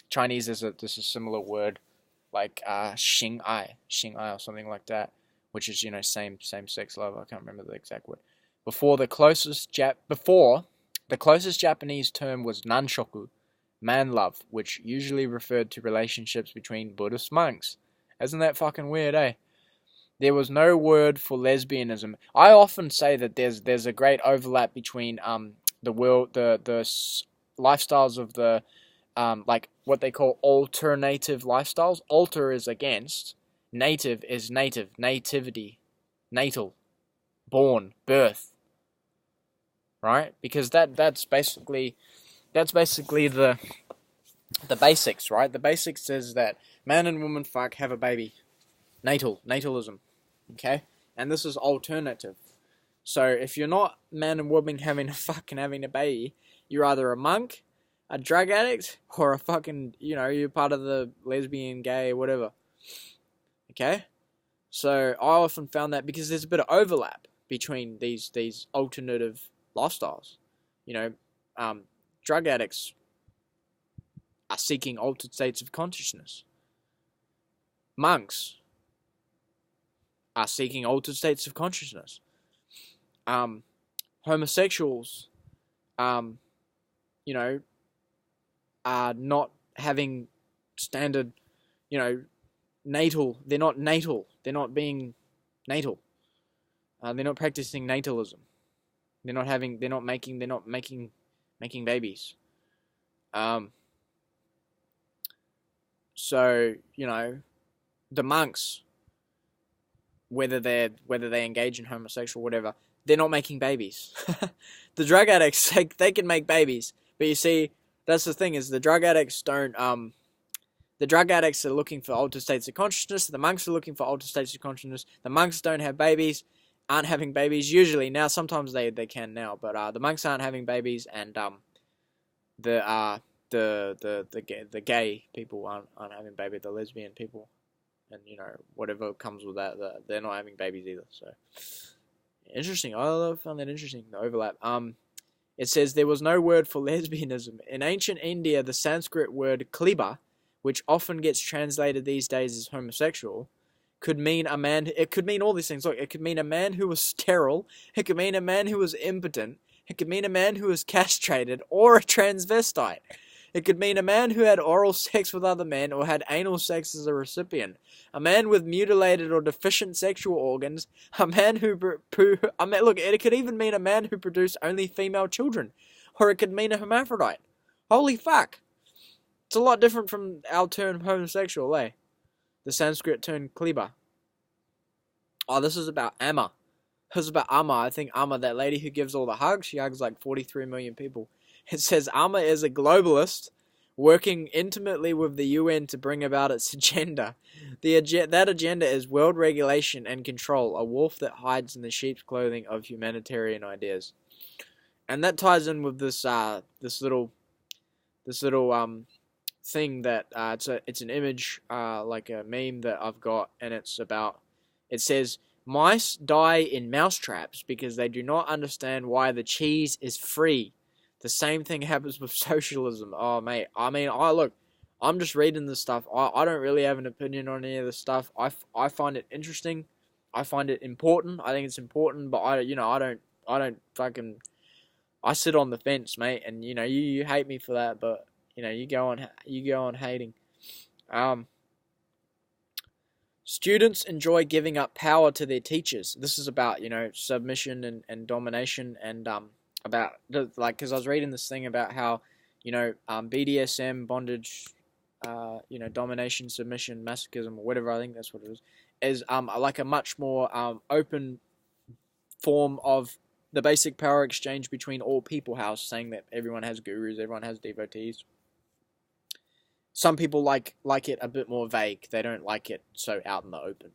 Chinese. There's a similar word, like xing ai or something like that, which is, same-sex love. I can't remember the exact word. Before the closest Japanese term was nanshoku, man love, which usually referred to relationships between Buddhist monks. Isn't that fucking weird, eh? There was no word for lesbianism. I often say that there's a great overlap between the lifestyles of the like what they call alternative lifestyles. Alter is against, native is native, nativity, natal, born, birth, right? Because that's basically the basics, right? The basics is that man and woman fuck, have a baby, natalism, okay? And this is alternative. So if you're not man and woman having a fuck and having a baby, you're either a monk, a drug addict, or a fucking, you're part of the lesbian, gay, whatever. Okay? So I often found that because there's a bit of overlap between these alternative lifestyles. Drug addicts are seeking altered states of consciousness. Monks are seeking altered states of consciousness. Homosexuals, are not having standard, natal. They're not natal. They're not being natal. They're not practicing natalism. They're not making babies. So, the monks, whether they engage in homosexual whatever, they're not making babies. The drug addicts, they can make babies, but you see, that's the thing, is the drug addicts don't. The drug addicts are looking for altered states of consciousness. The monks are looking for altered states of consciousness. The monks don't have babies, aren't having babies usually. Now, sometimes they can now, but the monks aren't having babies, and the gay people aren't having babies. The lesbian people, and whatever comes with that, they're not having babies either. So interesting. I found that interesting, the overlap. It says there was no word for lesbianism in ancient India. The Sanskrit word kliba, which often gets translated these days as homosexual, could mean a man. It could mean all these things. Look, it could mean a man who was sterile. It could mean a man who was impotent. It could mean a man who was castrated, or a transvestite. It could mean a man who had oral sex with other men or had anal sex as a recipient. A man with mutilated or deficient sexual organs. A man look, it could even mean a man who produced only female children. Or it could mean a hermaphrodite. Holy fuck. It's a lot different from our term homosexual, eh? The Sanskrit term kliba. Oh, this is about Amma. This is about Amma. I think Amma, that lady who gives all the hugs, she hugs like 43 million people. It says Amma is a globalist working intimately with the UN to bring about its agenda. That agenda is world regulation and control, a wolf that hides in the sheep's clothing of humanitarian ideas. And that ties in with this little thing that it's an image, like a meme that I've got, and it says mice die in mouse traps because they do not understand why the cheese is free. The same thing happens with socialism. Oh, mate. I mean, look, I'm just reading this stuff. I don't really have an opinion on any of this stuff. I find it interesting. I find it important. I think it's important, but I don't fucking, I sit on the fence, mate. And you hate me for that, but you go on hating. Students enjoy giving up power to their teachers. This is about submission and domination, and about because I was reading this thing about how BDSM, bondage, domination, submission, masochism, or whatever, I think that's what it is like a much more open form of the basic power exchange between all people. How saying that everyone has gurus, everyone has devotees. Some people like it a bit more vague. They don't like it so out in the open,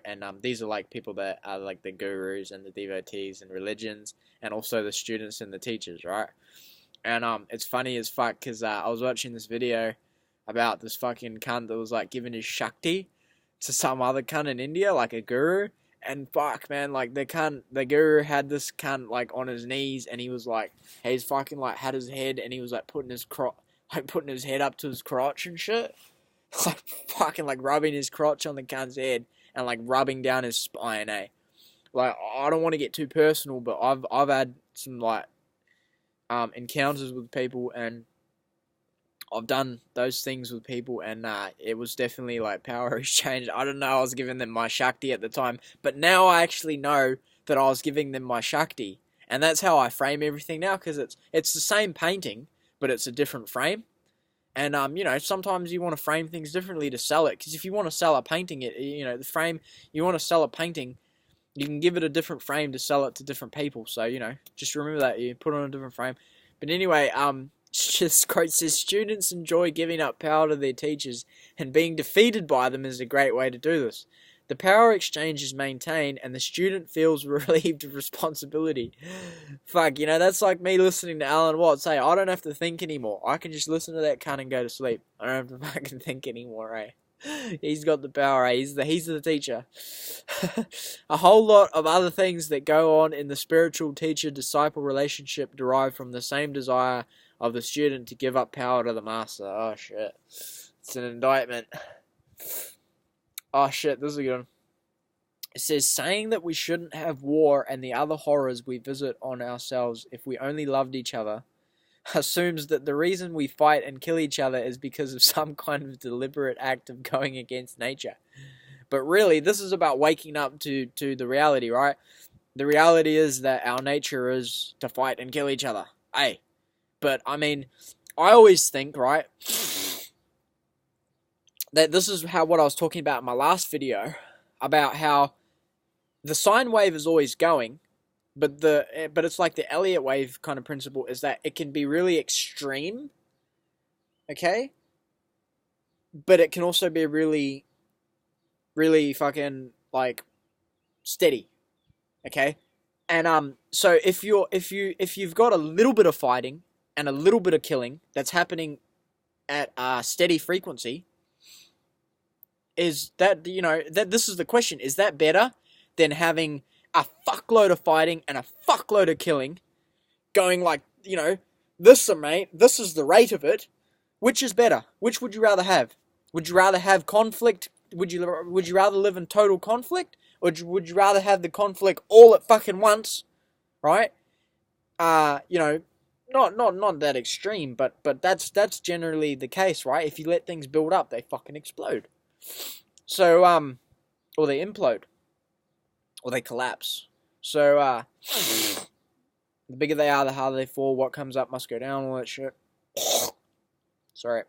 and these are like people that are like the gurus and the devotees and religions, and also the students and the teachers, right? And it's funny as fuck because I was watching this video about this fucking cunt that was like giving his Shakti to some other cunt in India, like a guru, and fuck, man, like the guru had this cunt like on his knees, and he was like, he's fucking like had his head, and he was like putting his head up to his crotch and shit, like fucking like rubbing his crotch on the cunt's head and like rubbing down his spine, eh? Like, I don't want to get too personal, but I've had some like encounters with people, and I've done those things with people, and it was definitely like power exchange. I don't know, I was giving them my Shakti at the time, but now I actually know that I was giving them my Shakti, and that's how I frame everything now, because it's the same painting, but it's a different frame. And you know, sometimes you want to frame things differently to sell it. Because if you want to sell a painting, you know, the frame you want to sell a painting, you can give it a different frame to sell it to different people. So you know, just remember that you put it on a different frame. But anyway, this quote says, "Students enjoy giving up power to their teachers, and being defeated by them is a great way to do this. The power exchange is maintained, and the student feels relieved of responsibility." Fuck, you know, that's like me listening to Alan Watts say, I don't have to think anymore. I can just listen to that cunt and go to sleep. I don't have to fucking think anymore, eh? He's got the power, eh? He's the teacher. A whole lot of other things that go on in the spiritual teacher-disciple relationship derive from the same desire of the student to give up power to the master. Oh, shit. It's an indictment. Oh, shit, this is a good one. It says, saying that we shouldn't have war and the other horrors we visit on ourselves if we only loved each other assumes that the reason we fight and kill each other is because of some kind of deliberate act of going against nature. But really, this is about waking up to the reality, right? The reality is that our nature is to fight and kill each other. Hey. But, I mean, I always think, right, that this is what I was talking about in my last video, about how the sine wave is always going, but it's like the Elliott wave kind of principle is that it can be really extreme, okay? But it can also be really, really fucking like steady, okay? And so if you've got a little bit of fighting and a little bit of killing that's happening at a steady frequency, is that, you know, that this is the question, is that better than having a fuckload of fighting and a fuckload of killing going like, you know, this is the rate of it? Which is better? Which would you rather have? Would you rather have conflict? Would you rather live in total conflict? Or would you rather have the conflict all at fucking once? Right? You know, not that extreme, but that's generally the case, right? If you let things build up, they fucking explode. So, or they implode. Or they collapse. So, the bigger they are, the harder they fall. What comes up must go down, all that shit. Sorry.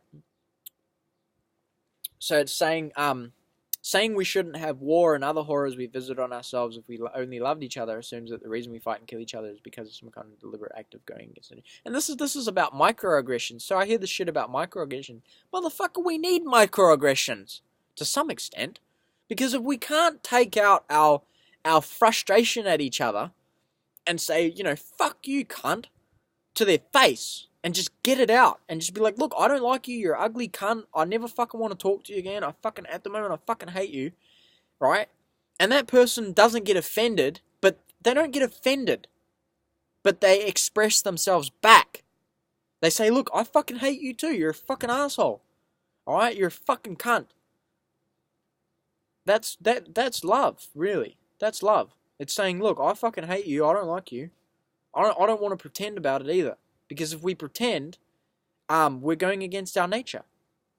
So it's saying we shouldn't have war and other horrors we visit on ourselves if we only loved each other assumes that the reason we fight and kill each other is because of some kind of deliberate act of going against it. And this is about microaggressions. So I hear this shit about microaggressions. Motherfucker, we need microaggressions to some extent, because if we can't take out our frustration at each other and say, you know, fuck you, cunt, to their face, and just get it out, and just be like, look, I don't like you, you're an ugly cunt, I never fucking want to talk to you again, at the moment, I fucking hate you, right? And that person doesn't get offended, but they don't get offended, but they express themselves back. They say, look, I fucking hate you too, you're a fucking asshole, alright, you're a fucking cunt. That's love, really. That's love. It's saying, look, I fucking hate you, I don't like you. I don't want to pretend about it either. Because if we pretend, we're going against our nature.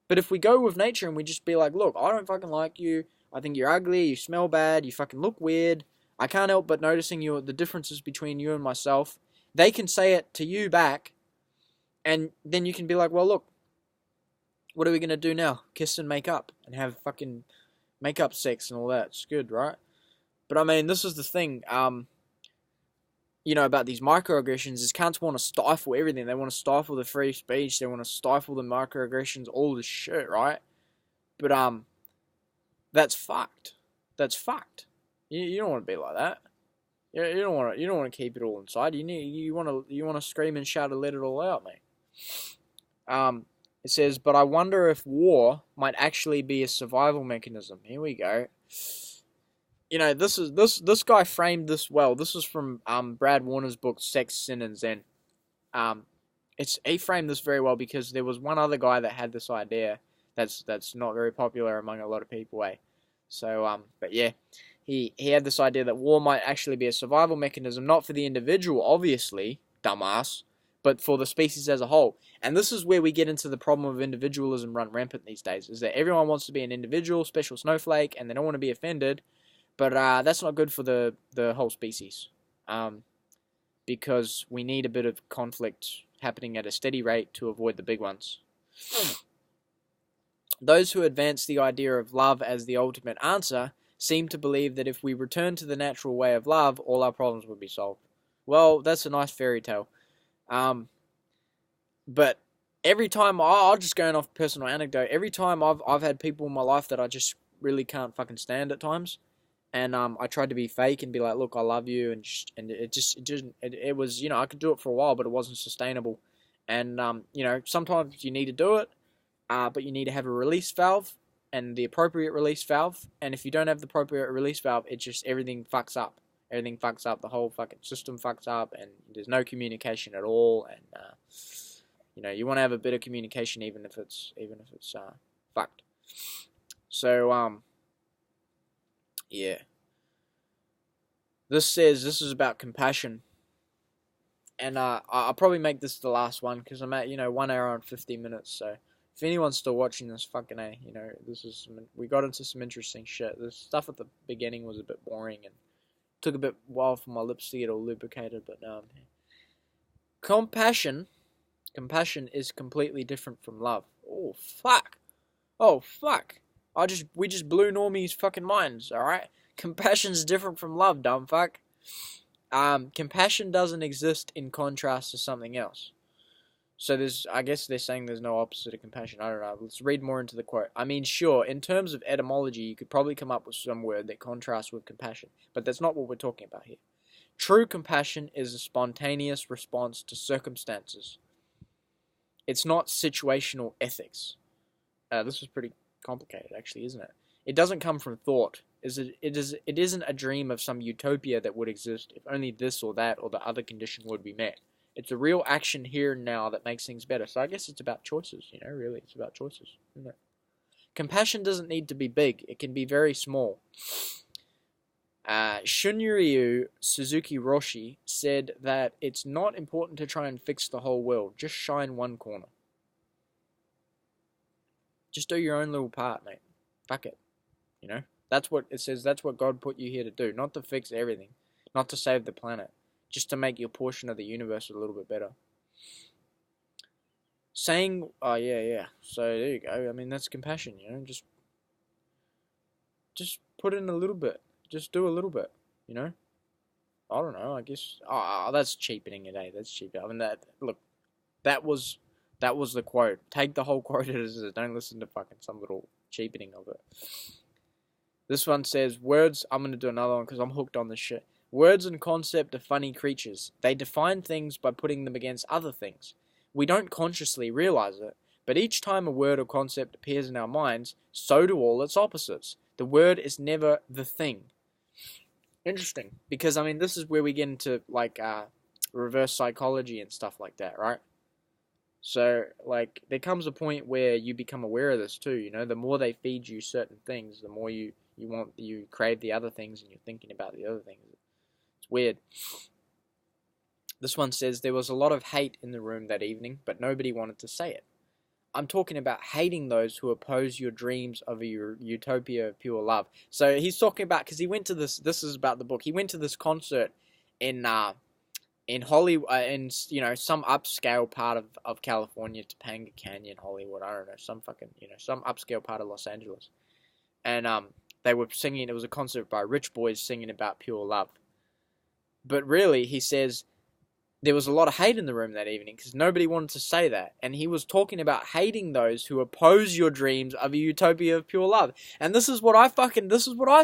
But if we go with nature and we just be like, look, I don't fucking like you, I think you're ugly, you smell bad, you fucking look weird, I can't help but noticing the differences between you and myself, they can say it to you back, and then you can be like, well, look, what are we going to do now? Kiss and make up, and have fucking make-up sex and all that. It's good, right? But I mean, this is the thing, you know, about these microaggressions, is cunts want to stifle everything. They want to stifle the free speech, they want to stifle the microaggressions, all this shit, right? But, that's fucked. That's fucked. You don't want to be like that. You don't want to keep it all inside. You want to scream and shout and let it all out, mate. It says, but I wonder if war might actually be a survival mechanism. Here we go. You know, this guy framed this well. This is from Brad Warner's book Sex, Sin, and Zen. He framed this very well because there was one other guy that had this idea that's not very popular among a lot of people, eh? So but yeah, he had this idea that war might actually be a survival mechanism, not for the individual, obviously, dumbass, but for the species as a whole. And this is where we get into the problem of individualism run rampant these days, is that everyone wants to be an individual, special snowflake, and they don't want to be offended, but that's not good for the whole species, because we need a bit of conflict happening at a steady rate to avoid the big ones. Those who advance the idea of love as the ultimate answer seem to believe that if we return to the natural way of love, all our problems would be solved. Well, that's a nice fairy tale. But every time, I'll just going off personal anecdote, every time I've had people in my life that I just really can't fucking stand at times, and I tried to be fake and be like, look, I love you, and it was, I could do it for a while, but it wasn't sustainable. And sometimes you need to do it, but you need to have a release valve and the appropriate release valve. And if you don't have the appropriate release valve, it just, everything fucks up. Everything fucks up. The whole fucking system fucks up, and there's no communication at all. And you want to have a bit of communication, even if it's fucked. So yeah. This is about compassion. And I'll probably make this the last one, because I'm at 1 hour and 50 minutes. So if anyone's still watching this, fucking A, we got into some interesting shit. The stuff at the beginning was a bit boring, and took a bit while for my lips to get all lubricated. But compassion is completely different from love. Oh fuck! We just blew Normie's fucking minds. All right, compassion's different from love, dumb fuck. Compassion doesn't exist in contrast to something else. So I guess they're saying there's no opposite of compassion. I don't know. Let's read more into the quote. I mean, sure, in terms of etymology, you could probably come up with some word that contrasts with compassion, but that's not what we're talking about here. True compassion is a spontaneous response to circumstances. It's not situational ethics. This is pretty complicated, actually, isn't it? It doesn't come from thought. It isn't a dream of some utopia that would exist if only this or that or the other condition would be met. It's a real action here and now that makes things better. So I guess it's about choices, really. It's about choices, isn't it? Compassion doesn't need to be big. It can be very small. Shunryu Suzuki Roshi said that it's not important to try and fix the whole world. Just shine one corner. Just do your own little part, mate. Fuck it. That's what it says. That's what God put you here to do. Not to fix everything. Not to save the planet. Just to make your portion of the universe a little bit better. Saying, oh yeah. So there you go. I mean, that's compassion, Just put in a little bit. Just do a little bit, I don't know, I guess. Oh, that's cheapening it, eh? That's cheap. I mean, that was the quote. Take the whole quote as it is. Don't listen to fucking some little cheapening of it. This one says, words, I'm going to do another one because I'm hooked on this shit. Words and concept are funny creatures. They define things by putting them against other things. We don't consciously realize it, but each time a word or concept appears in our minds, so do all its opposites. The word is never the thing. Interesting, because I mean, this is where we get into reverse psychology and stuff like that, right? So there comes a point where you become aware of this too. The more they feed you certain things, the more you crave the other things, and you're thinking about the other things. It's weird. This one says there was a lot of hate in the room that evening, but nobody wanted to say it. I'm talking about hating those who oppose your dreams of a utopia of pure love. So he's talking about, because he went to this is about the book, he went to this concert in Hollywood, in some upscale part of California, Topanga Canyon, Hollywood, I don't know, some fucking, some upscale part of Los Angeles. And they were singing, it was a concert by rich boys singing about pure love. But really, he says, there was a lot of hate in the room that evening because nobody wanted to say that. And he was talking about hating those who oppose your dreams of a utopia of pure love. And this is what I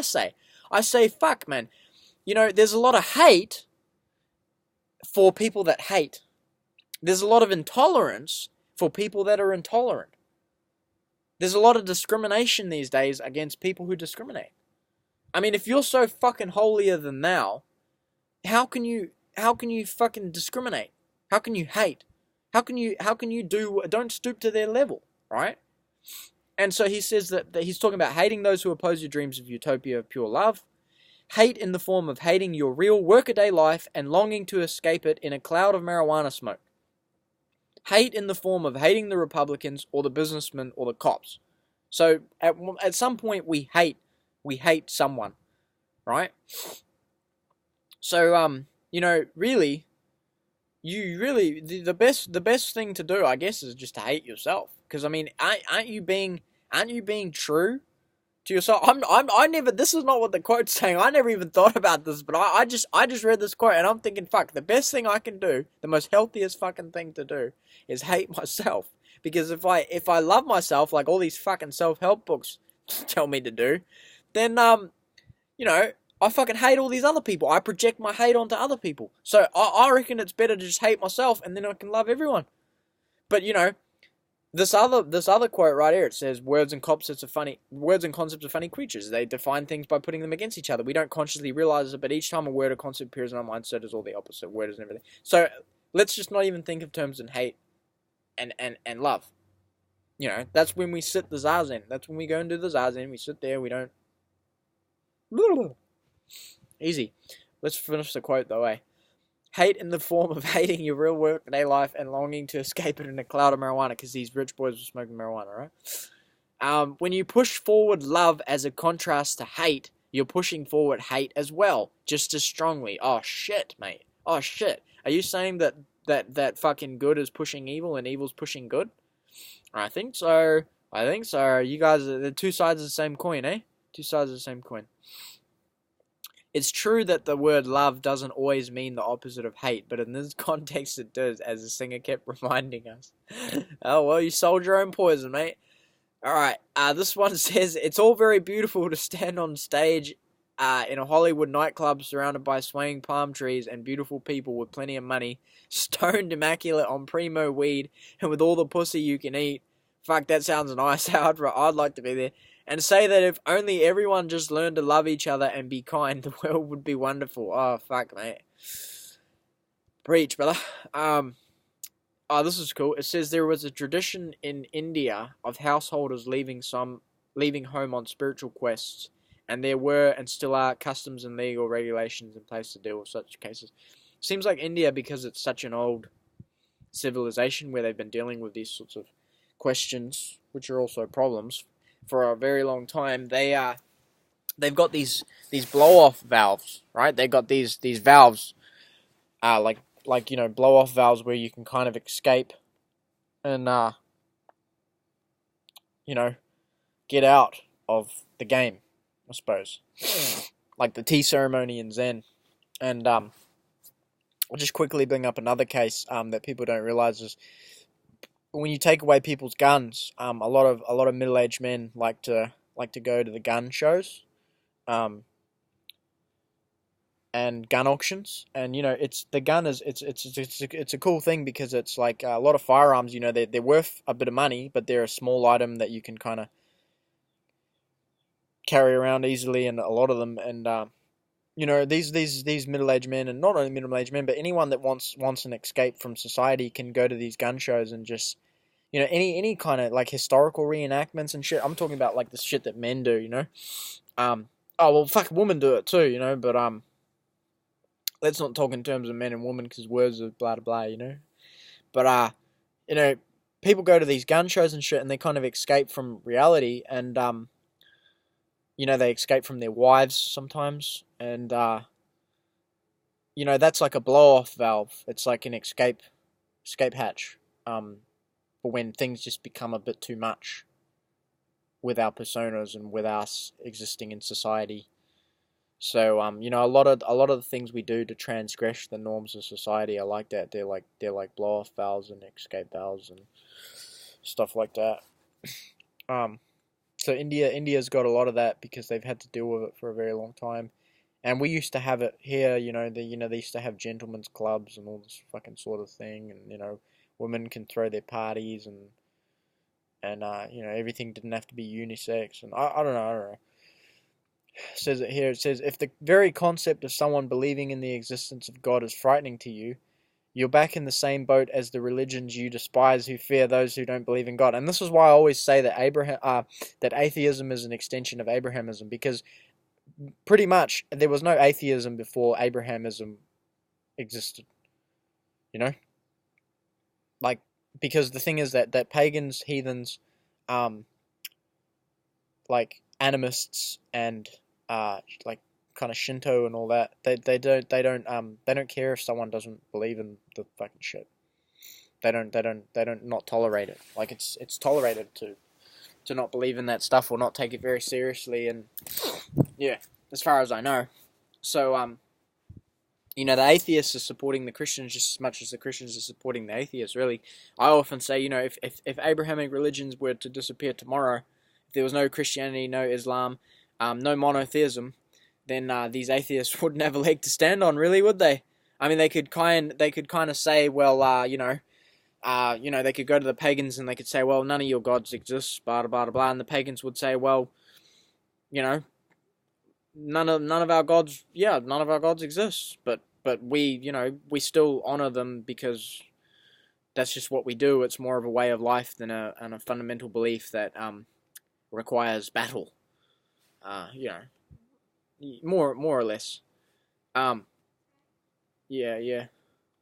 say. I say, fuck, man. There's a lot of hate for people that hate. There's a lot of intolerance for people that are intolerant. There's a lot of discrimination these days against people who discriminate. I mean, if you're so fucking holier than thou, how can you fucking discriminate? How can you hate? How can you don't stoop to their level, right? And so he says that he's talking about hating those who oppose your dreams of utopia of pure love. Hate in the form of hating your real workaday life and longing to escape it in a cloud of marijuana smoke. Hate in the form of hating the Republicans or the businessmen or the cops. So at some point we hate someone, right? So really, the best thing to do, I guess, is just to hate yourself. Because I mean, aren't you being true to yourself? I never. This is not what the quote's saying. I never even thought about this, but I just read this quote and I'm thinking, fuck, the best thing I can do, the most healthiest fucking thing to do, is hate myself. Because if I love myself like all these fucking self-help books tell me to do, then you know, I fucking hate all these other people. I project my hate onto other people. So I reckon it's better to just hate myself and then I can love everyone. But you know, this other quote right here, it says words and concepts are funny creatures. They define things by putting them against each other. We don't consciously realize it, but each time a word or concept appears in our mind, so does all the opposite words and everything. So let's just not even think of terms in hate and love. You know, that's when we sit the zazen. That's when we go and do the zazen. We sit there, we don't... Easy. Let's finish the quote though, eh? Hate in the form of hating your real workday life and longing to escape it in a cloud of marijuana, because these rich boys were smoking marijuana, right? When you push forward love as a contrast to hate, you're pushing forward hate as well, just as strongly. Oh shit, mate. Oh shit. Are you saying that fucking good is pushing evil and evil's pushing good? I think so. You guys are the two sides of the same coin, eh? Two sides of the same coin. It's true that the word love doesn't always mean the opposite of hate, but in this context it does, as the singer kept reminding us. Oh, well, you sold your own poison, mate. Alright, this one says, it's all very beautiful to stand on stage in a Hollywood nightclub surrounded by swaying palm trees and beautiful people with plenty of money, stoned immaculate on primo weed, and with all the pussy you can eat. Fuck, that sounds nice. I'd like to be there. And say that if only everyone just learned to love each other and be kind, the world would be wonderful. Oh, fuck, mate. Preach, brother. Oh, this is cool. It says there was a tradition in India of householders leaving home on spiritual quests, and there were and still are customs and legal regulations in place to deal with such cases. Seems like India, because it's such an old civilization where they've been dealing with these sorts of questions, which are also problems, for a very long time. They've got these blow-off valves, right? They got these valves, like you know, blow-off valves where you can kind of escape and you know, get out of the game, I suppose. Like the tea ceremony in Zen. And I'll just quickly bring up another case that people don't realize is when you take away people's guns. A lot of middle-aged men like to go to the gun shows, and gun auctions, and you know, it's a cool thing because it's like a lot of firearms. You know, they're worth a bit of money, but they're a small item that you can kind of carry around easily, and a lot of them, and you know, these middle-aged men, and not only middle-aged men, but anyone that wants an escape from society can go to these gun shows and just, you know, any kind of like historical reenactments and shit. I'm talking about like the shit that men do, you know. Oh well, fuck, women do it too, you know. But let's not talk in terms of men and women because words are blah blah blah, you know. But you know, people go to these gun shows and shit, and they kind of escape from reality, and you know, they escape from their wives sometimes, and you know, that's like a blow-off valve. It's like an escape hatch. For when things just become a bit too much with our personas and with us existing in society. So you know, a lot of the things we do to transgress the norms of society are like that. They're like blow-off valves and escape valves and stuff like that. So India's got a lot of that because they've had to deal with it for a very long time. And we used to have it here, you know, they used to have gentlemen's clubs and all this fucking sort of thing, and you know, women can throw their parties, and you know, everything didn't have to be unisex, and I don't know. It says it here. It says, if the very concept of someone believing in the existence of God is frightening to you, you're back in the same boat as the religions you despise who fear those who don't believe in God. And this is why I always say that that atheism is an extension of Abrahamism, because pretty much there was no atheism before Abrahamism existed. You know? Like, because the thing is that pagans, heathens, like animists and like kind of Shinto and all that, they don't care if someone doesn't believe in the fucking shit. They don't not tolerate it. Like it's tolerated to not believe in that stuff or not take it very seriously. And yeah, as far as I know. So the atheists are supporting the Christians just as much as the Christians are supporting the atheists. Really, I often say, if Abrahamic religions were to disappear tomorrow, if there was no Christianity, no Islam, no monotheism, then these atheists wouldn't have a leg to stand on, really, would they? I mean, they could kind of say, well, they could go to the pagans and they could say, well, none of your gods exist, blah blah blah blah, and the pagans would say, well, you know, none of our gods, none of our gods exist, but we still honor them because that's just what we do. It's more of a way of life than a fundamental belief that requires battle. More or less. Yeah.